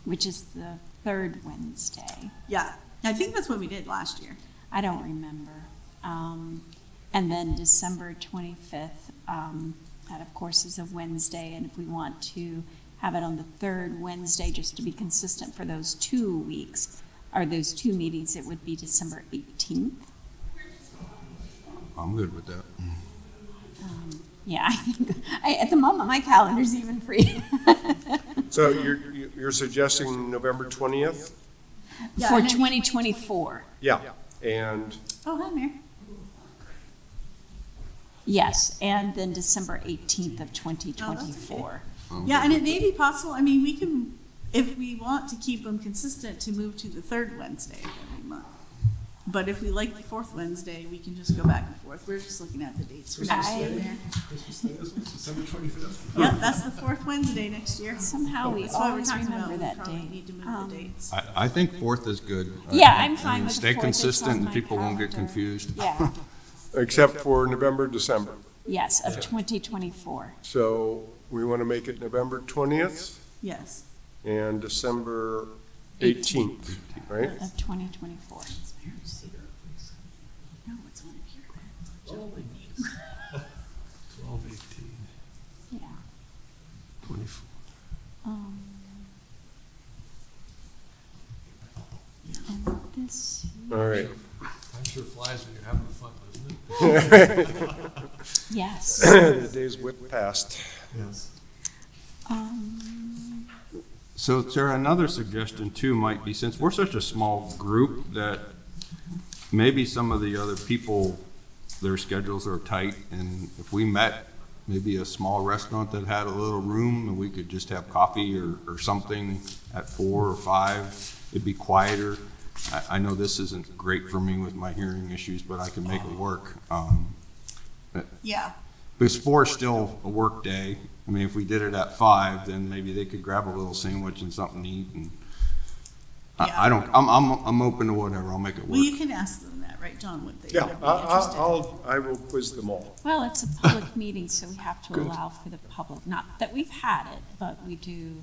Which is the third Wednesday. Yeah, I think that's what we did last year. I don't remember. And then December 25th, that of course is a Wednesday, and if we want to have it on the third Wednesday, just to be consistent for those 2 weeks, or those two meetings, it would be December 18th. I'm good with that. Yeah, I think, at the moment, my calendar's even free. So you're suggesting November 20th? Yeah, For and then- 2024, Yeah, and Oh, hi, Mayor. yes, and then December 18th of 2024. Yeah, and it may be possible, I mean, we can, if we want to keep them consistent, to move to the third Wednesday of every month. But if we like the fourth Wednesday, we can just go back and forth. We're just looking at the dates for next year, Mayor. December 25th. Yep, that's the fourth Wednesday next year. Somehow we That's why we're always talking about, remember we that probably date. need to move the dates. I think fourth is good. Yeah, I'm fine I mean, with the stay 4th. It's consistent on and my people won't get calendar. confused. Yeah, except for November, December. yes, of 2024. So we want to make it November 20th Yes. and December 18th, right? Of 2024. No, it's one of your. 12/18. Yeah. 24. And this, All right. Time sure flies when you're having fun, doesn't it? yes. The days whip past. Yes. So Sarah, another suggestion too might be, since we're such a small group, that maybe some of the other people, their schedules are tight, and if we met maybe a small restaurant that had a little room and we could just have coffee or something at 4 or 5. It'd be quieter. I know this isn't great for me with my hearing issues, but I can make it work. Yeah, Because 4 is still a work day. I mean, if we did it at 5, then maybe they could grab a little sandwich and something to eat. And I don't. I'm open to whatever. I'll make it work. well, you can ask them that, right, John, what they Yeah, would be interested in. I will quiz them all. Well, it's a public meeting, so we have to allow for the public, not that we've had it, but we do.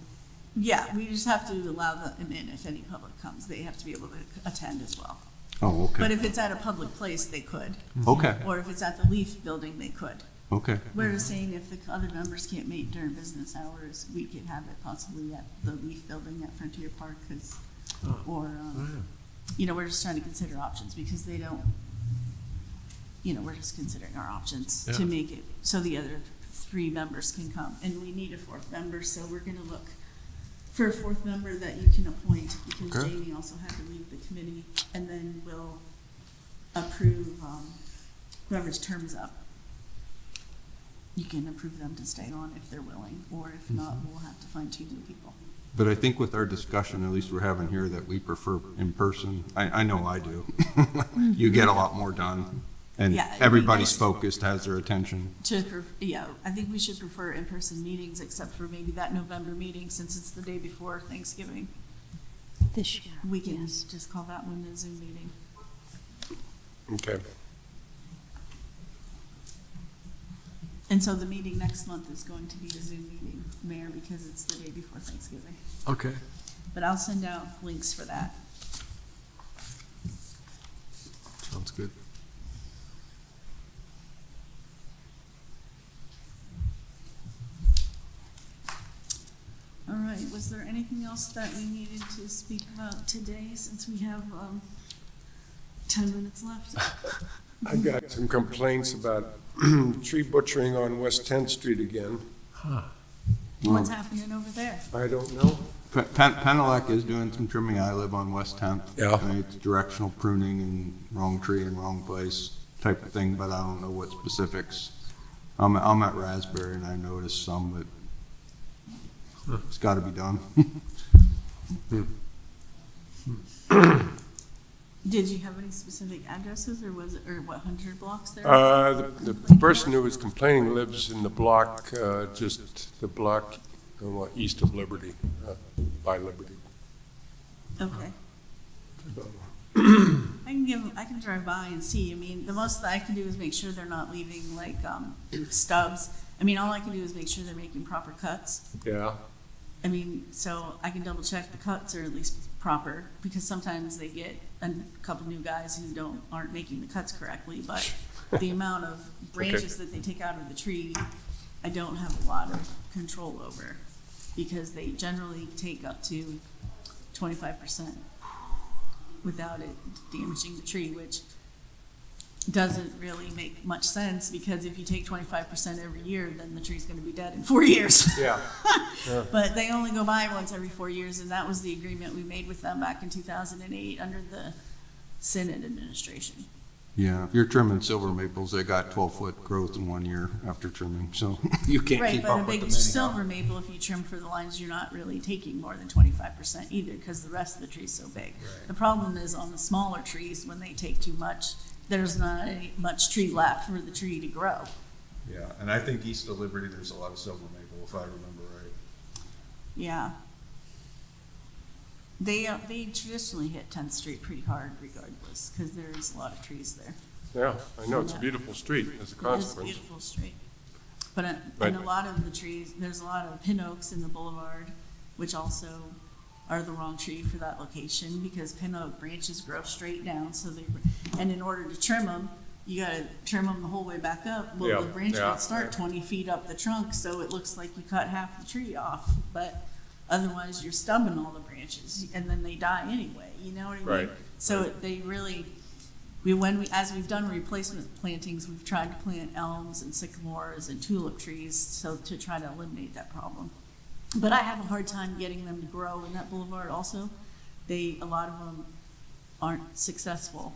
Yeah, we just have to allow them in if any public comes. They have to be able to attend as well. Oh, But okay. if it's at a public place, they could. Okay. Or if it's at the Leaf Building, they could. Okay. We're saying if the other members can't meet during business hours, we could have it possibly at the Leaf Building at Frontier Park, we're just trying to consider options because they don't, we're just considering our options to Yeah. make it so the other 3 members can come. And we need a 4th member, so we're gonna look for a 4th member that you can appoint because Okay. Jamie also had to leave the committee. And then we'll approve, whoever's term's up. You can approve them to stay on if they're willing, or if not, we'll have to find 2 new people. But I think with our discussion, at least we're having here, that we prefer in person. I know I do. You get a lot more done, and Yeah, everybody's we- focused, has their attention. I think we should prefer in-person meetings, except for maybe that November meeting, since it's the day before Thanksgiving. This year. We can just call that one a Zoom meeting. Okay. And so the meeting next month is going to be a Zoom meeting, Mayor, because it's the day before Thanksgiving. Okay. But I'll send out links for that. Sounds good. All right, was there anything else that we needed to speak about today, since we have 10 minutes left? I got some complaints about tree butchering on West 10th Street again. What's happening over there? I don't know. Penelec is doing some trimming. I live on West 10th. Yeah. It's directional pruning and wrong tree in wrong place type of thing, but I don't know what specifics. I'm at Raspberry and I noticed some, but it's got to be done. Did you have any specific addresses, or was it, or what, 100 blocks there? The person who was complaining lives in the block, just the block east of Liberty, by Liberty. Okay. I can drive by and see. I mean, the most that I can do is make sure they're not leaving like stubs. I mean, all I can do is make sure they're making proper cuts. Yeah, I mean, so I can double check the cuts are at least proper, because sometimes they get a couple new guys who aren't making the cuts correctly, but the amount of branches that they take out of the tree, I don't have a lot of control over, because they generally take up to 25% without it damaging the tree, which doesn't really make much sense, because if you take 25% every year, then the tree's gonna be dead in 4 years. yeah. But they only go by once every 4 years, and that was the agreement we made with them back in 2008 under the Senate administration. Yeah, if you're trimming silver maples, they got 12-foot growth in 1 year after trimming, so you can't Right, keep but a up with big them silver anyhow. maple, if you trim for the lines, you're not really taking more than 25% either, because the rest of the tree's so big. The problem is on the smaller trees, when they take too much, there's not much tree left for the tree to grow. Yeah, and I think east of Liberty, there's a lot of silver maple, if I remember right. Yeah. They traditionally hit 10th Street pretty hard regardless, because there's a lot of trees there. Yeah, I know, it's a beautiful street as a It's a consequence. beautiful street. But, But- and a lot of the trees, there's a lot of pin oaks in the boulevard, which also are the wrong tree for that location, because pin oak branches grow straight down, and in order to trim them, you gotta trim them the whole way back up. Well, Yeah, the branch yeah, would start yeah. 20 feet up the trunk, so it looks like you cut half the tree off, but otherwise you're stubbing all the branches, and then they die anyway, you know what I mean? Right, So they really, as we've done replacement plantings, we've tried to plant elms and sycamores and tulip trees, so to try to eliminate that problem. But I have a hard time getting them to grow in that boulevard also. A lot of them aren't successful,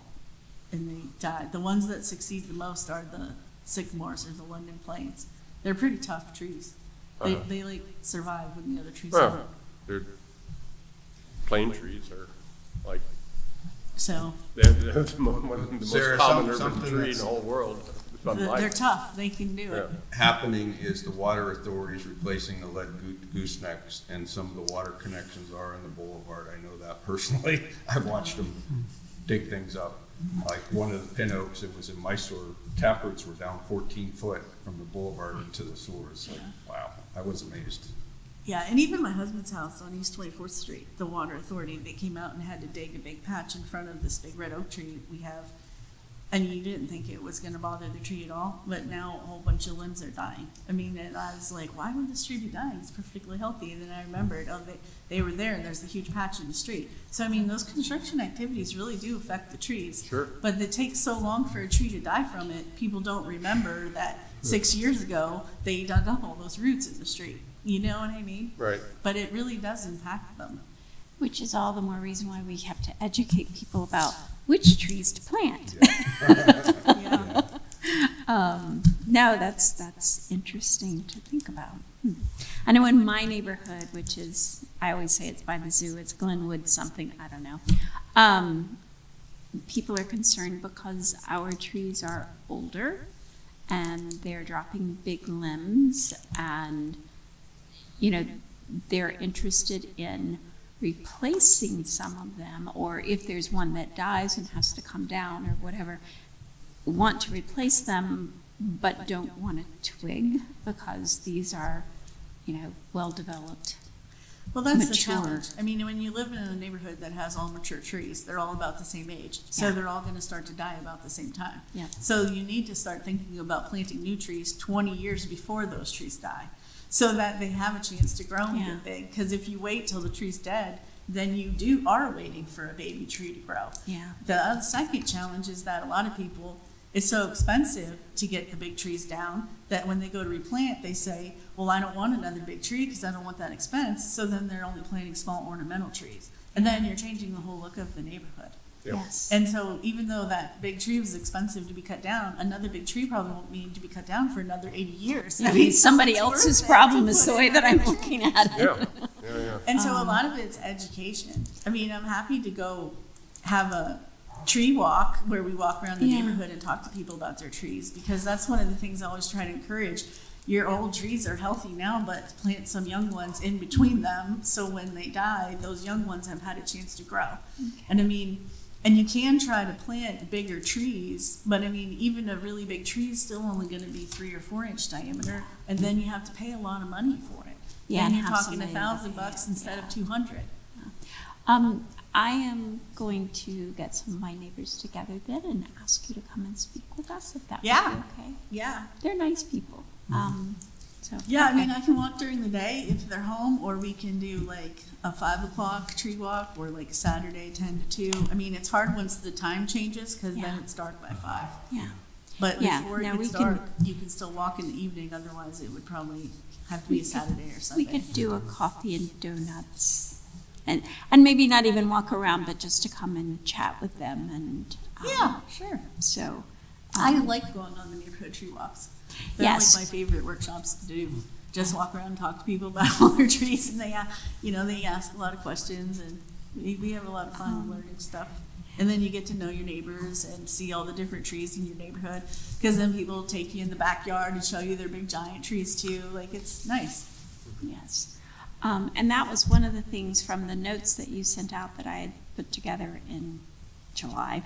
and they die. The ones that succeed the most are the sycamores or the London planes. They're pretty tough trees. They, Uh-huh. they like survive when the other trees Well, don't. they're, plane trees are like, So, they're the one of the most Sarah, common urban something tree in that's- the whole world. Something they're like, tough, they can do yeah. it. Happening is the water authorities replacing the lead goosenecks, and some of the water connections are in the boulevard. I know that personally. I've watched them dig things up. Like one of the pin oaks, it was in Mysore, taproots were down 14 foot from the boulevard into the sewer. It's like, wow, I was amazed. Yeah, and even my husband's house on East 24th Street, the water authority, they came out and had to dig a big patch in front of this big red oak tree we have. And you didn't think it was gonna bother the tree at all, but now a whole bunch of limbs are dying. I mean, and I was like, why would this tree be dying? It's perfectly healthy. And then I remembered, oh, they were there and there's a huge patch in the street. So I mean, those construction activities really do affect the trees. Sure. But it takes so long for a tree to die from it, people don't remember that 6 years ago, they dug up all those roots in the street. You know what I mean? Right. But it really does impact them. Which is all the more reason why we have to educate people about which trees to plant. Yeah. No, that's interesting to think about. I know in my neighborhood, which is, I always say it's by the zoo, it's Glenwood something, I don't know. People are concerned because our trees are older and they're dropping big limbs, and, you know, they're interested in replacing some of them, or if there's one that dies and has to come down or whatever, want to replace them but don't want a twig because these are, you know, well developed. Well, that's the Mature. challenge. I mean, when you live in a neighborhood that has all mature trees, they're all about the same age. So Yeah. they're all going to start to die about the same time. Yeah. So you need to start thinking about planting new trees 20 years before those trees die, so that they have a chance to grow and Yeah. get big. Because if you wait till the tree's dead, then you are waiting for a baby tree to grow. Yeah. The other second challenge is that a lot of people, it's so expensive to get the big trees down that when they go to replant, they say, well, I don't want another big tree because I don't want that expense. So then they're only planting small ornamental trees. And then you're changing the whole look of the neighborhood. Yep. Yes. And so even though that big tree was expensive to be cut down, another big tree probably won't need to be cut down for another 80 years. I mean, Somebody it's else's worth it problem to is put the it way that I'm back. looking at it. Yeah, yeah, yeah. And so a lot of it's education. I mean, I'm happy to go have a tree walk where we walk around the Yeah. neighborhood and talk to people about their trees, because that's one of the things I always try to encourage. Your old trees are healthy now, but plant some young ones in between them so when they die, those young ones have had a chance to grow. And I mean, and you can try to plant bigger trees, but I mean, even a really big tree is still only going to be 3 or 4 inch diameter, and then you have to pay a lot of money for it. Yeah, and and you're have talking somebody $1,000 instead of 200. I am going to get some of my neighbors together then and ask you to come and speak with us if that would Yeah. be okay. Yeah. They're nice people. So Yeah, I okay. mean, I can walk during the day if they're home, or we can do like a 5 o'clock tree walk, or like a Saturday 10 to 2. I mean, it's hard once the time changes because then Yeah. it's dark by 5. Yeah. But Yeah, before it now gets we can- dark, you can still walk in the evening. Otherwise, it would probably have to be a Saturday or We Sunday. could do a coffee and donuts, and maybe not even walk around, but just to come and chat with them and. Yeah, sure. So. I like going on the neighborhood tree walks. They're Yes. like my favorite workshops to do. Just walk around and talk to people about all their trees, and they ask a lot of questions, and we have a lot of fun learning stuff. And then you get to know your neighbors and see all the different trees in your neighborhood, because then people will take you in the backyard and show you their big giant trees too. Like, it's nice. Yes. And that was one of the things from the notes that you sent out that I had put together in July,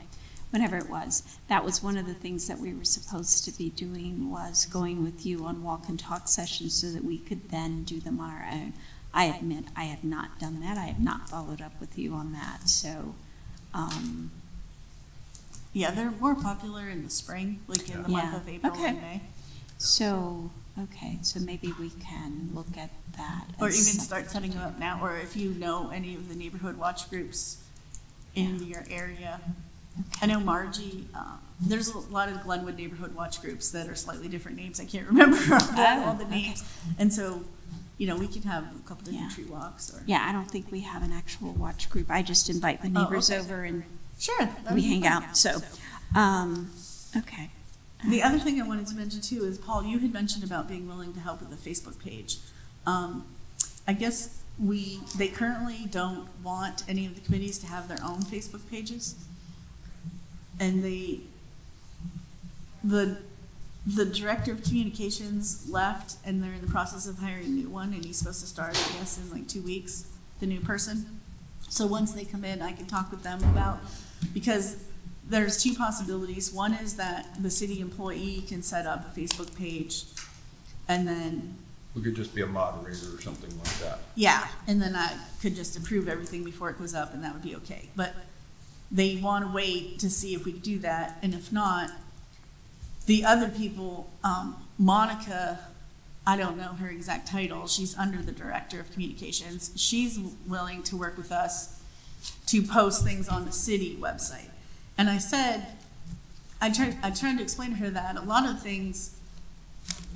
whenever it was. That was one of the things that we were supposed to be doing, was going with you on walk and talk sessions so that we could then do them on our own. I admit I have not done that. I have not followed up with you on that. So, Yeah, they're more popular in the spring, like in the month Yeah. of April Okay. and May. so maybe we can look at that. Or as even something start setting them up now, or if you know any of the neighborhood watch groups in your area. I know Margie, there's a lot of Glenwood neighborhood watch groups that are slightly different names. I can't remember all the okay. names. And so, we could have a couple different Yeah. tree walks or. Yeah, I don't think we have an actual watch group. I just invite the neighbors okay. over and Sure. that'd we be hang fun. out. So, okay. The other thing I wanted to mention too is, Paul, you had mentioned about being willing to help with the Facebook page. I guess they currently don't want any of the committees to have their own Facebook pages. And the director of communications left, and they're in the process of hiring a new one, and he's supposed to start, I guess, in like 2 weeks, the new person. So once they come in, I can talk with them about, because there's two possibilities. One is that the city employee can set up a Facebook page, and then, We could just be a moderator or something like that. yeah, and then I could just approve everything before it goes up, and that would be okay. But they want to wait to see if we do that, and if not, the other people, Monica, I don't know her exact title, she's under the director of communications. She's willing to work with us to post things on the city website. And I said, I tried to explain to her that a lot of things,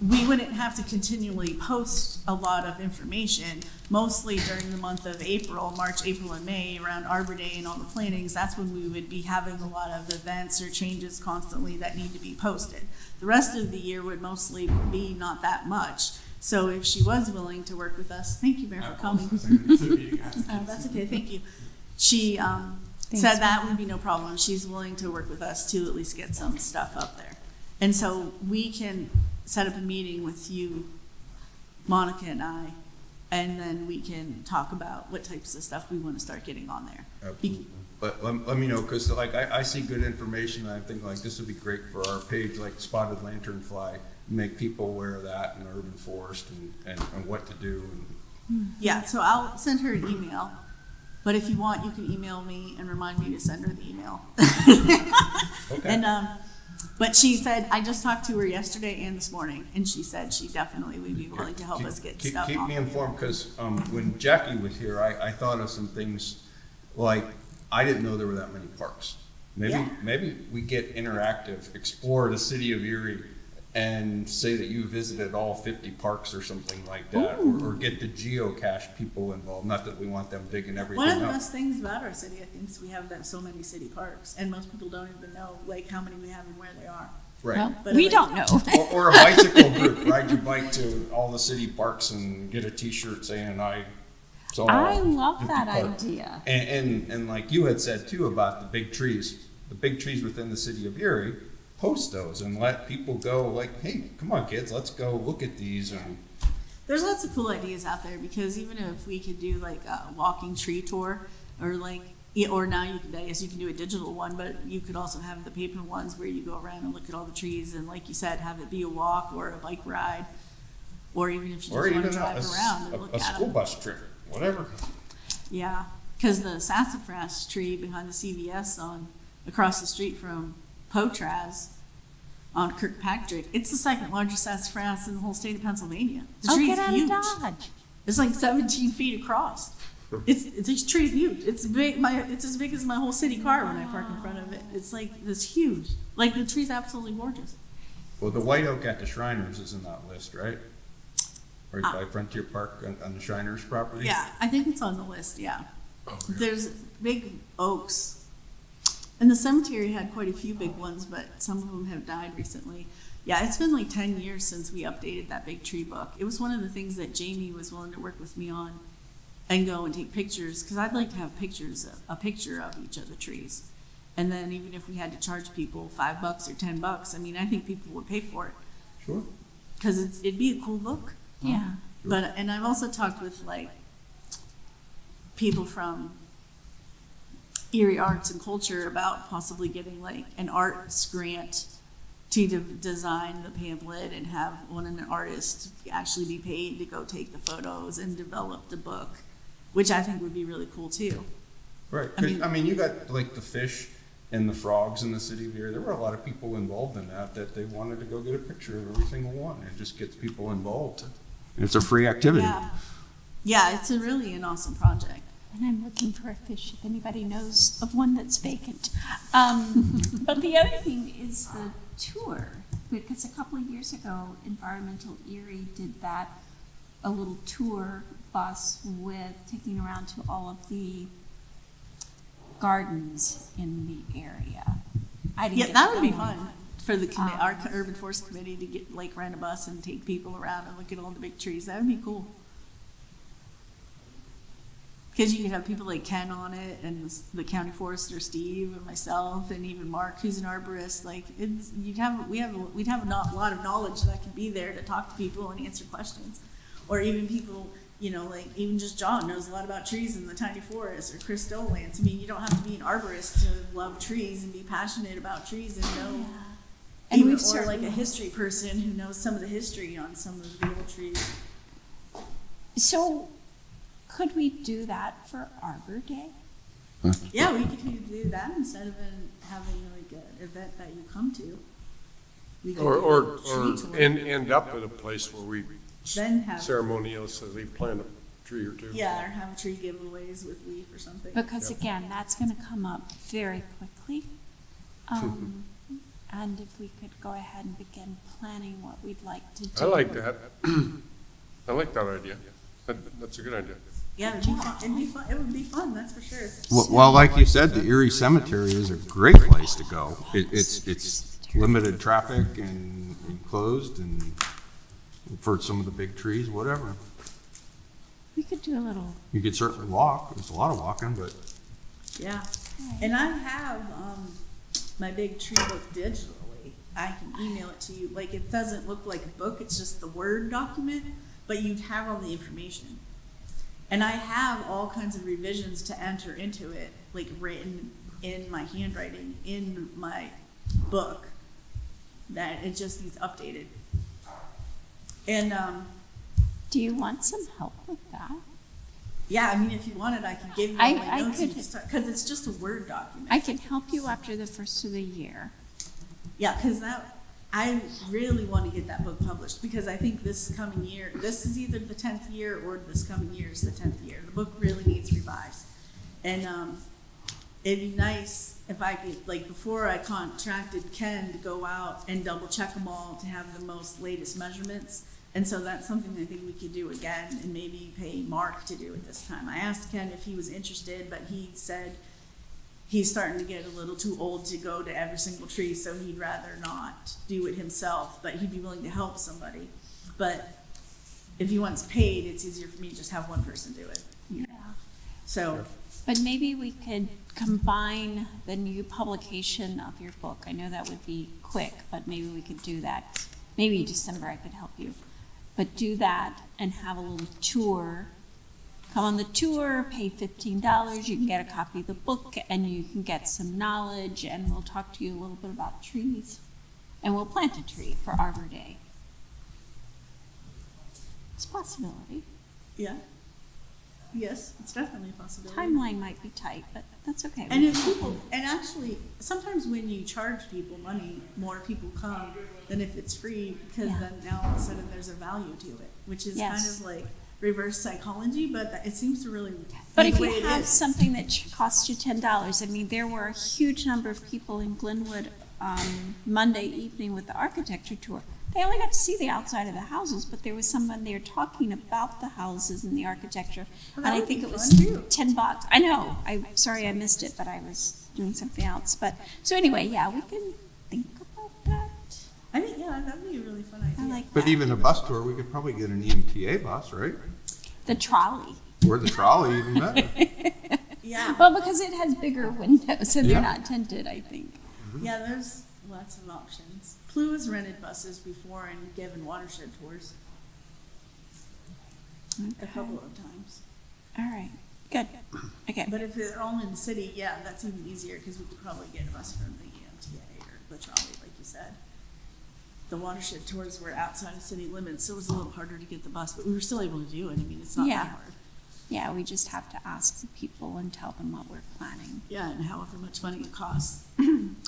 we wouldn't have to continually post a lot of information, mostly during the month of April, March, April, and May, around Arbor Day and all the plantings. That's when we would be having a lot of events or changes constantly that need to be posted. The rest of the year would mostly be not that much. So if she was willing to work with us, thank you, Mayor, for coming. That's okay, thank you. She said that would be no problem. She's willing to work with us to at least get some stuff up there. And so we can set up a meeting with you, Monica and I, and then we can talk about what types of stuff we want to start getting on there. Absolutely. But let me know, because like I see good information, and I think like this would be great for our page, like spotted lanternfly, make people aware of that in urban forest and what to do. Yeah, so I'll send her an email, but if you want, you can email me and remind me to send her the email. Okay. And but she said, I just talked to her yesterday and this morning, and she said she definitely would be willing to help us get stuff Keep on. me informed, because when Jackie was here, I thought of some things, like, I didn't know there were that many parks. Maybe we get interactive, explore the city of Erie, and say that you visited all 50 parks or something like that, or get the geocache people involved. Not that we want them digging everything One of the up. best things about our city, I think, is we have so many city parks, and most people don't even know like how many we have and where they are. Right. Well, But we like- don't know. Or a bicycle group, ride your bike to all the city parks and get a T-shirt saying I saw. I love 50 that parks." idea. And like you had said too about the big trees within the city of Erie, post those and let people go like, hey, come on kids, let's go look at these. And There's lots of cool ideas out there, because even if we could do like a walking tree tour, or like, or now I guess you can do a digital one, but you could also have the paper ones where you go around and look at all the trees, and like you said, have it be a walk or a bike ride, or even if you just or want to even drive around and look a at school them. bus trip, whatever. Yeah, because the sassafras tree behind the CVS across the street from Potraz on Kirkpatrick, it's the second largest sassafras in the whole state of Pennsylvania. The tree's get out huge. of Dodge. It's like 17 feet across. This tree's huge. It's big. It's as big as my whole city car when I park in front of it. It's like this huge. Like the tree's absolutely gorgeous. Well, the white oak at the Shriners is in that list, right? Right Ah. by Frontier Park on the Shriners property. Yeah, I think it's on the list. Yeah, there's big oaks. And the cemetery had quite a few big ones, but some of them have died recently. Yeah, it's been like 10 years since we updated that big tree book. It was one of the things that Jamie was willing to work with me on and go and take pictures, because I'd like to have a picture of each of the trees. And then even if we had to charge people $5 or $10, I mean, I think people would pay for it, Sure. because it'd be a cool look. Yeah. But, and I've also talked with like people from Erie Arts and Culture about possibly getting like an arts grant to design the pamphlet and have an artist actually be paid to go take the photos and develop the book, which I think would be really cool too. Right. I mean- I mean, you got like the fish and the frogs in the city of Erie. There were a lot of people involved in that they wanted to go get a picture of every single one. It just gets people involved. It's a free activity. Yeah, it's really an awesome project. And I'm looking for a fish if anybody knows of one that's vacant. But the other thing is the tour, because a couple of years ago, Environmental Erie did a little tour bus with taking around to all of the gardens in the area. I didn't Yeah, get that to would be go on. fun. for the our urban forest committee to get, like, rent a bus and take people around and look at all the big trees. That would be cool. Because you could have people like Ken on it, and the county forester Steve, and myself, and even Mark, who's an arborist. Like, we'd have a lot of knowledge that could be there to talk to people and answer questions, or even people, you know, like even just John knows a lot about trees in the tiny forest, or Chris Dolans. I mean, you don't have to be an arborist to love trees and be passionate about trees and know. Yeah. And Even, we've or like a history person who knows some of the history on some of the old trees. So, could we do that for Arbor Day? Yeah, we could do that instead of having like an event that you come to. We could do Or a tree tour. end up at a place where we Then have- ceremoniously plant a tree or two. Yeah, or have tree giveaways with leaf or something. Because again, that's gonna come up very quickly. And if we could go ahead and begin planning what we'd like to do. I like that. I like that idea. That's a good idea. Yeah, it'd be fun. It'd be fun. It would be fun, that's for sure. Well, like you said, the Erie Cemetery is a great place to go. It's limited traffic and enclosed, and for some of the big trees, whatever. We could do a little, You could certainly walk. There's a lot of walking, but Yeah, and I have my big tree book digitally. I can email it to you. Like, it doesn't look like a book, it's just the Word document, but you'd have all the information. And I have all kinds of revisions to enter into it, like written in my handwriting in my book, that it just needs updated. And do you want some help with that? yeah, I mean, if you wanted, I could give you all my notes because it's just a Word document. I can help you after the first of the year. Yeah, because I really want to get that book published, because I think this coming year, this is either the 10th year or this coming year is the 10th year. The book really needs revised. And it'd be nice if I could, like, before I contracted Ken to go out and double check them all to have the most latest measurements. And so that's something I think we could do again, and maybe pay Mark to do it this time. I asked Ken if he was interested, but he said he's starting to get a little too old to go to every single tree, so he'd rather not do it himself, but he'd be willing to help somebody. But if he wants paid, it's easier for me to just have one person do it. You know? So, But maybe we could combine the new publication of your book. I know that would be quick, but maybe we could do that. Maybe December I could help you. But do that and have a little tour. Come on the tour, pay $15, you can get a copy of the book, and you can get some knowledge, and we'll talk to you a little bit about trees. And we'll plant a tree for Arbor Day. It's a possibility. yeah. Yes, it's definitely a possibility. Timeline might be tight, but that's okay. And if people, and actually, sometimes when you charge people money, more people come than if it's free, because Yeah. then now all of a sudden there's a value to it, which is kind Yes. of like reverse psychology, but it seems to really But be if the way you it have is. something that costs you $10, I mean, there were a huge number of people in Glenwood Monday evening with the architecture tour. They only got to see the outside of the houses, but there was someone there talking about the houses and the architecture. Well, And that I would think be it was fun, too. $10. I know. I'm sorry I missed it, but I was doing something else. But so anyway, yeah, we can think about that. I think, yeah, that'd be a really fun idea. I like but that. even a bus tour, we could probably get an EMTA bus, right? The trolley. Or the trolley, even better. Yeah, Well, because it has bigger windows, so they're Yeah. not tinted, I think. yeah, there's lots of options. Plu has rented buses before and given watershed tours a couple of times. All right, good. Okay. But if they're all in the city, yeah, that's even easier, because we could probably get a bus from the EMTA or the trolley, like you said. The watershed tours were outside of city limits, so it was a little harder to get the bus, but we were still able to do it. I mean, it's not Yeah. that hard. Yeah, we just have to ask the people and tell them what we're planning. Yeah, and however much money it costs.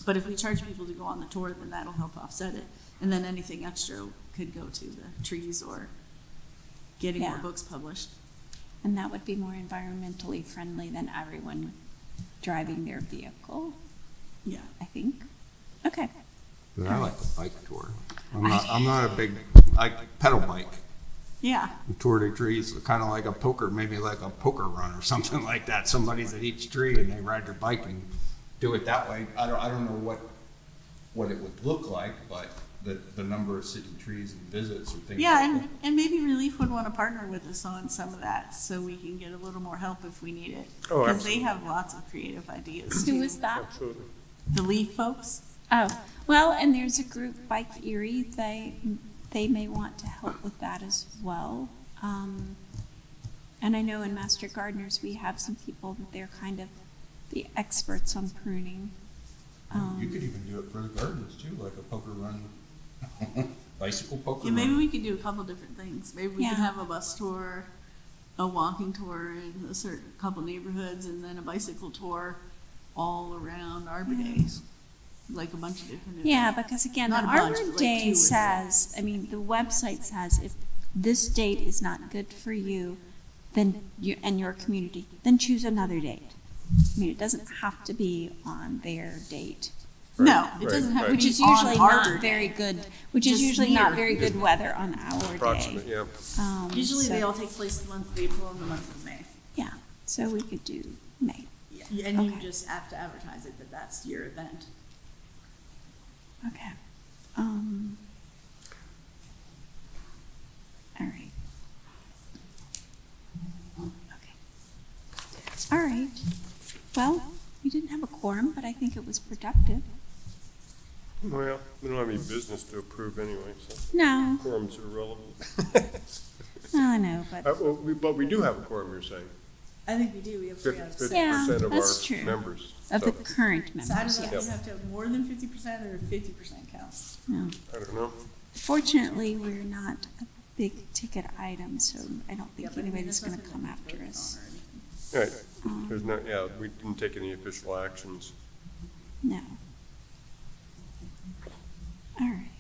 But if we charge people to go on the tour, then that'll help offset it. And then anything extra could go to the trees or getting more Yeah. books published. And that would be more environmentally friendly than everyone driving their vehicle, Yeah. I think. Okay. But I like the bike tour. I'm not a big, like pedal bike. Yeah. Tour de trees, kind of like a poker, maybe like a poker run or something like that. Somebody's at each tree and they ride their bike and do it that way. I don't know what what it would look like, but the number of city trees and visits or things Yeah, like and, that. and maybe Relief would want to partner with us on some of that, so we can get a little more help if we need it. Oh, Because they absolutely. have lots of creative ideas Who too. is that? Absolutely. The Leaf folks? Oh, well, and there's a group, Bike Erie, they may want to help with that as well. And I know in Master Gardeners, we have some people that they're kind of the experts on pruning. You could even do it for the gardens too, like a poker run, bicycle poker Yeah, run. maybe we could do a couple different things. Maybe we could Yeah. have a bus tour, a walking tour in a certain couple neighborhoods, and then a bicycle tour all around Arbor Days. Like a bunch of different. Yeah, events. because again, the Not a bunch, Arbor but like Day 2 or 3. says, I mean, the website says if this date is not good for you, then you, and your community, then choose another date. I mean, it doesn't have to be on their date. No, Right, it doesn't have to right. be Which is on usually Arbor not Day. very good, which is Just usually not near. very good weather on our Approximate, day. yeah. Usually So- they all take place the month of April and the month of May. Yeah, so we could do May. Yeah, and you Okay. just have to advertise it that that's your event. Okay. All right. Okay. All right. Well, we didn't have a quorum, but I think it was productive. Well, we don't have any business to approve anyway, so No, quorums are irrelevant. I know, but But we do have a quorum, you're saying. I think we do, we have 3 out of 6. 50% of that's our true. members. of the So, current So I members, don't know if yes. you have to have more than 50% or 50% count. No. I don't know. Fortunately, we're not a big ticket item, so I don't Yeah, think but I mean, anybody's that's gonna nothing come that after we voted us. on or anything. Right, there's not, yeah, we didn't take any official actions. No. All right.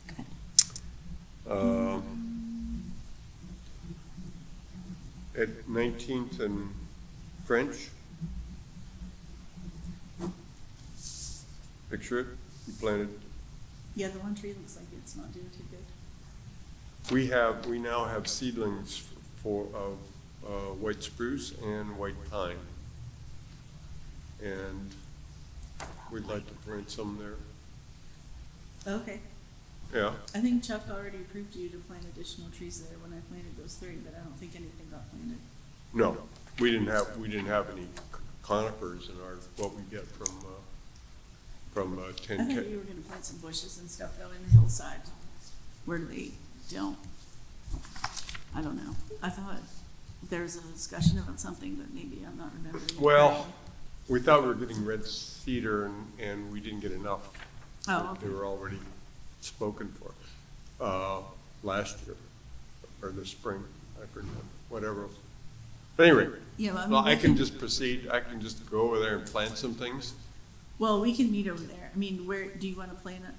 Good. At 19th and French. Picture it, you planted, Yeah, the one tree looks like it's not doing too good. we now have seedlings of white spruce and white pine. And we'd like to plant some there. Okay. Yeah, I think Chuck already approved you to plant additional trees there when I planted those 3, but I don't think anything got planted. no, we didn't have any conifers in our, what we get from I thought 10K. you were gonna plant some bushes and stuff though in the hillside where they don't. I don't know. I thought there was a discussion about something, but maybe I'm not remembering. it Well, correctly. we thought we were getting red cedar and we didn't get enough. Oh, okay. They were already spoken for, last year, or this spring, I forget, whatever. But anyway, Yeah, well, I mean, well, I we can just proceed, I can just go over there and plant some things. Well, we can meet over there. I mean, where, do you wanna plant it?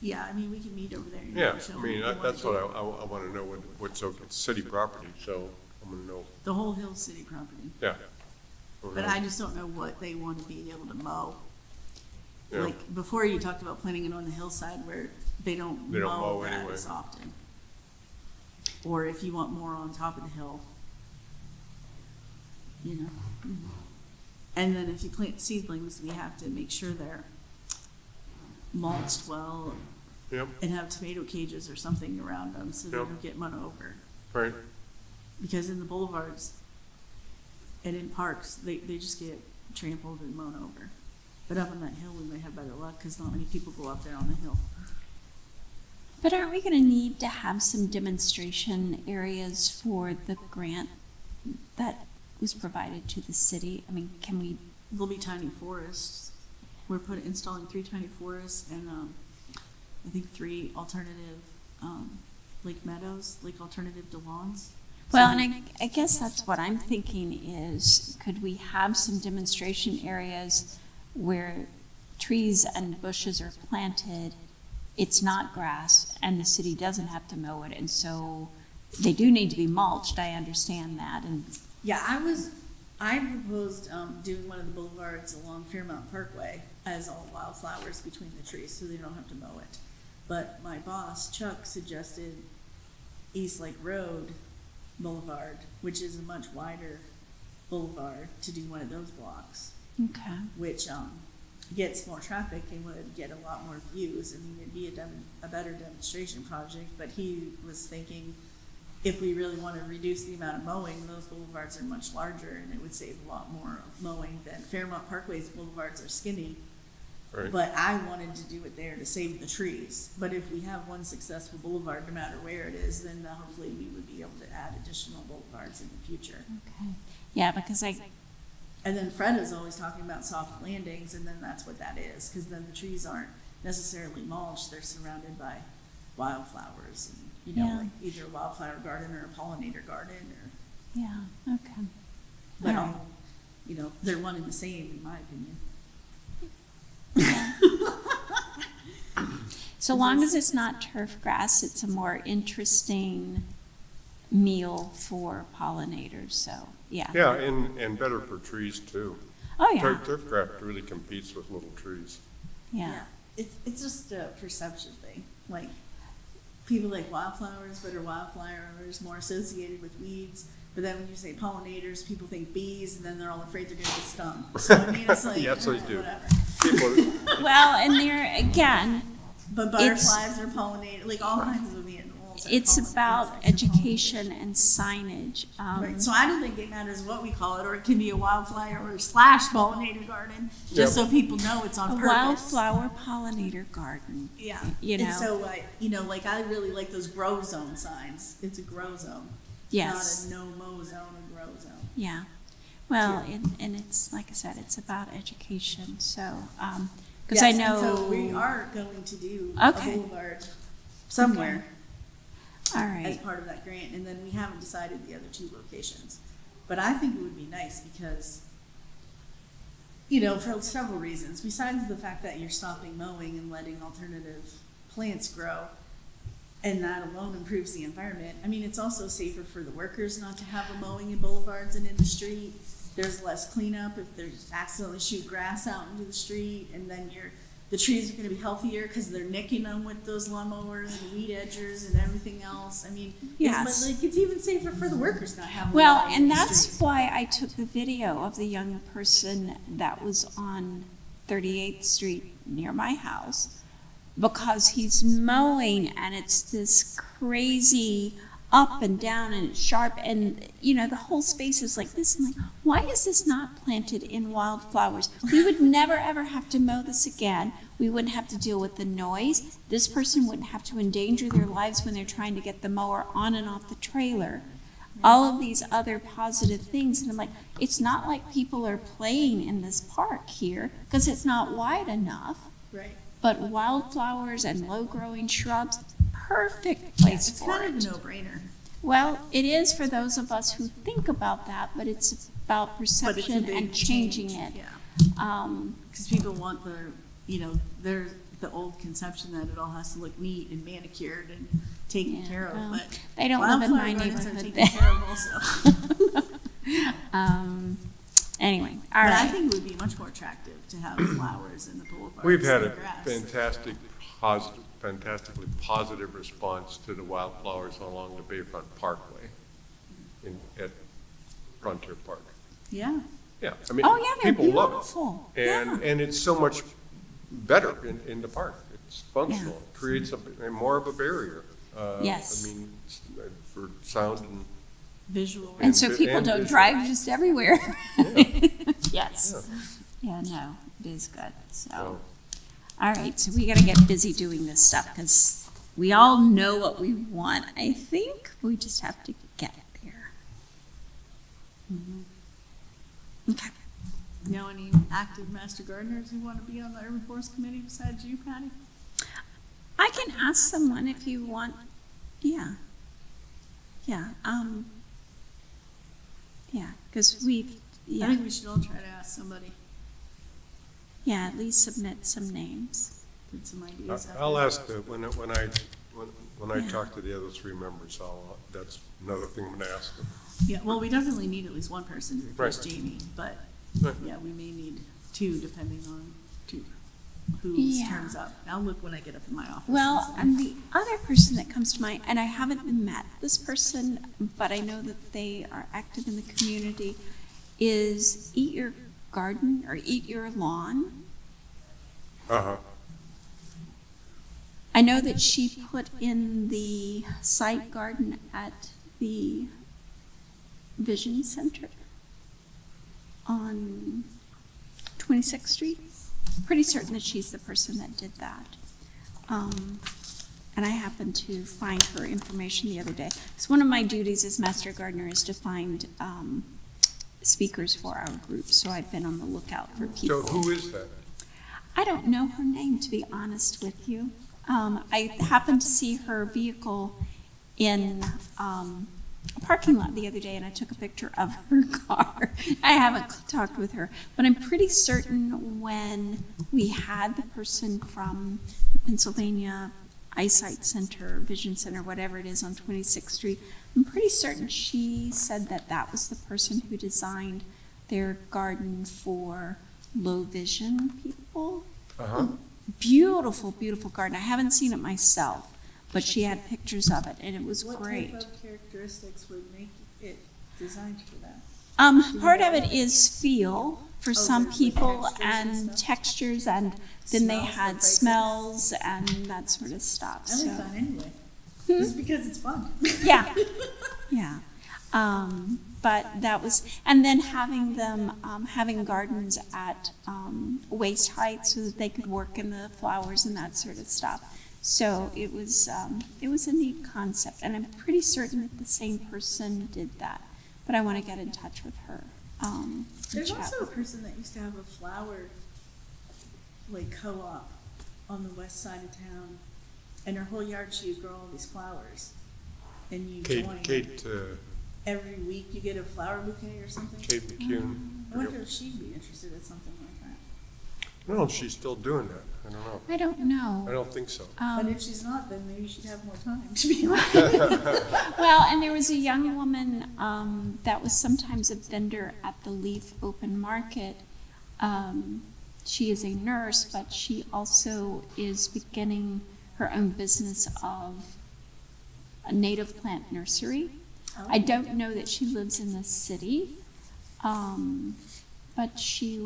Yeah, I mean, we can meet over there. and Yeah, show I them mean, you wanna that's do. what I wanna know, what's, it's city property, so I'm gonna know, The whole hill's city property. yeah. But I just don't know what they want to be able to mow. Yeah. Like, before you talked about planting it on the hillside where they don't They don't mow mow that anyway. as often. Or if you want more on top of the hill. You know? And then if you plant seedlings, we have to make sure they're mulched well Yep, and have tomato cages or something around them so they Yep. don't get run over. right, Because in the boulevards and in parks, they just get trampled and mown over. But up on that hill, we might have better luck because not many people go up there on the hill. But aren't we gonna need to have some demonstration areas for the grant that was provided to the city? I mean, can we, There'll be tiny forests. We're installing 3 tiny forests and, I think 3 alternative, lake meadows, like alternative to lawns. well, and I guess that's what I'm thinking is, could we have some demonstration areas where trees and bushes are planted, it's not grass, and the city doesn't have to mow it, and so they do need to be mulched, I understand that, and Yeah, I proposed, doing one of the boulevards along Fairmount Parkway as all wildflowers between the trees, so they don't have to mow it. But my boss, Chuck, suggested East Lake Road Boulevard, which is a much wider boulevard, to do one of those blocks, okay. which, gets more traffic and would get a lot more views. I mean, it'd be a better demonstration project, but he was thinking if we really want to reduce the amount of mowing, those boulevards are much larger and it would save a lot more mowing than Fairmont Parkway's boulevards are skinny. Right. But I wanted to do it there to save the trees. But if we have one successful boulevard, no matter where it is, then hopefully we would be able to add additional boulevards in the future. Okay. Yeah, because And then Fred is always talking about soft landings, and then that's what that is, because then the trees aren't necessarily mulched, they're surrounded by wildflowers, and, you know, Yeah. like either a wildflower garden or a pollinator garden, or, yeah, okay. but All right. all, you know, they're one and the same, in my opinion. So long as it's not turf grass, it's a more interesting meal for pollinators, so, yeah. Yeah, and better for trees too. Oh, yeah, Turfcraft really competes with little trees. yeah. It's just a perception thing, like, people like wildflowers, but are wildflowers more associated with weeds? But then when you say pollinators, people think bees, and then they're all afraid they're gonna get stung. So I mean, it's like, Yes, they do. whatever. People, Well, and there, again, But butterflies are pollinated, like all kinds of animals. are it's pollinated. about education and signage. Right, so I don't think it matters what we call it, or it can be a wildflower or / pollinator garden, just so people know it's on A purpose. wildflower pollinator garden. Yeah, you and know. so like I really like those grow zone signs. It's a grow zone. Yes. Not a no-mow zone, a grow zone. Yeah. Well, and it's, like I said, it's about education, so, because I Yes, know. and so we are going to do Okay. a boulevard somewhere All as right, part of that grant, and then we haven't decided the other 2 locations. But I think it would be nice because, you know, for several reasons, besides the fact that you're stopping mowing and letting alternative plants grow, and that alone improves the environment. I mean, it's also safer for the workers not to have a mowing in boulevards and in the street. There's less cleanup if there's accidentally shoot grass out into the street, and then the trees are gonna be healthier because they're nicking them with those lawnmowers and weed edgers and everything else. I mean, Yes. it's even safer for the workers not having. well, mowing in and the that's street. why I took the video of the young person that was on 38th Street near my house, because he's mowing and it's this crazy up and down and it's sharp, and you know the whole space is like this. I'm like, why is this not planted in wildflowers? We would never ever have to mow this again. We wouldn't have to deal with the noise. This person wouldn't have to endanger their lives when they're trying to get the mower on and off the trailer. All of these other positive things, and I'm like, it's not like people are playing in this park here because it's not wide enough. Right. But wildflowers and low-growing shrubs, perfect place It's for kind it. of a no-brainer. Well, it is for those of us who think about that, but it's about But it's a perception big and changing change, it. Yeah. Because people want there's the old conception that it all has to look neat and manicured and taken Yeah, care of, well, but they don't live in wildflower my gardens are neighborhood taken care of also. Anyway, all But I right. think it would be much more attractive to have flowers in the boulevards we've had than a grass. fantastically positive response to the wildflowers along the Bayfront Parkway at Frontier Park. Yeah, Yeah, I mean, Oh, yeah, they're people love it. beautiful. And it's so much better in the park. It's functional. Yeah. It creates more of a barrier. Yes. I mean, for sound and, visual. And so vi- people and don't visual. drive just everywhere. Yeah. Yes. Yeah, no, it is good, so. so, All right, so we gotta get busy doing this stuff, because we all know what we want, I think. We just have to get there. Okay. Know any active master gardeners who want to be on the urban forest committee besides you, Patty? I can ask someone if you want, yeah. Yeah, because we've, I yeah, think we should all try to ask somebody, yeah, at least submit some names. get some ideas. out I'll there. ask, when I Yeah. talk to the other 3 members, that's another thing I'm gonna ask them. Yeah, well, we definitely need at least one person to replace Right. Jamie, but Right. yeah, we may need 2 depending on whose Yeah. turns up. I'll look when I get up in my office. Well, and and the other person that comes to mind, and I haven't met this person, but I know that they are active in the community, is Eat Your Garden or Eat Your Lawn. Uh-huh. I know that she put in the site garden at the Vision Center on 26th Street. Pretty certain that she's the person that did that. And I happened to find her information the other day. So one of my duties as master gardener is to find speakers for our group. So I've been on the lookout for people. So who is that? I don't know her name, to be honest with you. I happened to see her vehicle in a parking lot the other day, and I took a picture of her car. I haven't talked with her, but I'm pretty certain when we had the person from the Pennsylvania Eyesight Center, Vision Center, whatever it is on 26th Street, I'm pretty certain she said that that was the person who designed their garden for low vision people. Uh-huh. Beautiful, beautiful garden. I haven't seen it myself, but she had pictures of it, and it was great. What type of characteristics would make it designed for that? Part of it is feel for some like people, textures and and stuff? textures, and then they Smells, had the fragrance? smells and that sort of stuff. I like So, fun anyway. Just because it's fun. yeah, yeah. But that was, and then having them, having gardens at waist height so that they could work in the flowers and that sort of stuff. So it was a neat concept, and I'm pretty certain that the same person did that. But I want to get in touch with her. And There's chat also a with her. person that used to have a flower, like, co-op on the west side of town. And her whole yard, she would grow all these flowers. And you join. Kate Every week you get a flower bouquet or something. Kate McCune. I wonder if she'd be interested in something like that. I don't know if she's still doing that. I don't know. I don't know. I don't think so. But if she's not, then maybe she'd have more time to be honest. Well, and there was a young woman that was sometimes a vendor at the Leaf Open Market. She is a nurse, but she also is beginning her own business of a native plant nursery. I don't know that she lives in the city, but she,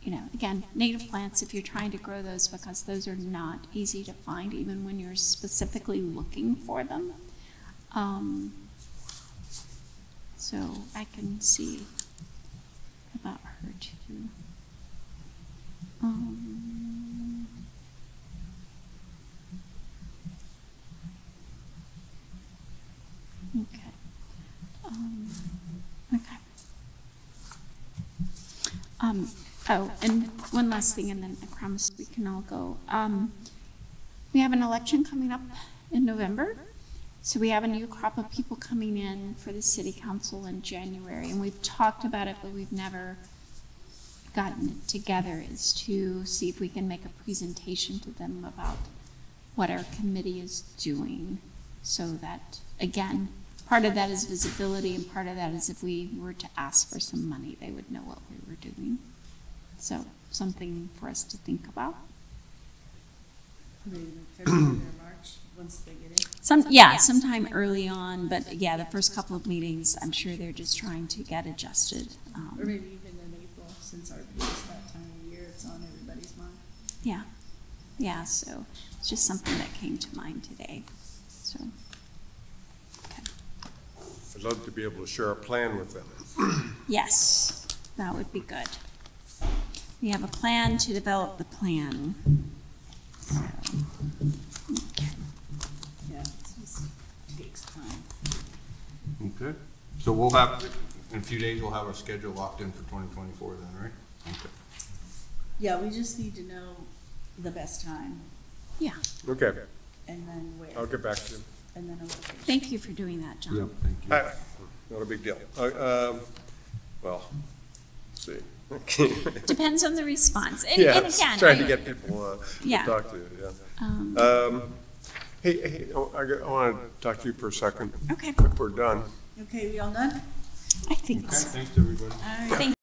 you know, again, native plants, if you're trying to grow those, because those are not easy to find, even when you're specifically looking for them. So I can see about her too. Okay. Okay. Oh, and one last thing, and then I promise we can all go. We have an election coming up in November, so we have a new crop of people coming in for the city council in January, and we've talked about it, but we've never gotten it together, is to see if we can make a presentation to them about what our committee is doing, so that, again, part of that is visibility, and part of that is if we were to ask for some money, they would know what we were doing. So, something for us to think about. Maybe like February or March, once they get in. Sometime early on, but yeah, the first couple of meetings, I'm sure they're just trying to get adjusted. Or maybe even in April, since our view is that time of year, it's on everybody's mind. Yeah, so it's just something that came to mind today, so. Okay. I'd love to be able to share a plan with them. Yes, that would be good. We have a plan to develop the plan. So, okay. Yeah, it just takes time. Okay, so we'll have, in a few days, we'll have our schedule locked in for 2024 then, right? Okay. Yeah, we just need to know the best time, Yeah, Okay, and then where, I'll get back to you. and then a location. thank you for doing that, John. Yep, thank you. Not a big deal. Well, let's see. Depends on the response. And Yes, again, trying to get people Yeah. to talk to, yeah. Hey, I want to talk to you for a second. Okay, If we're done. Okay, we all done? I think Okay, so. thanks, everybody. All right. Thank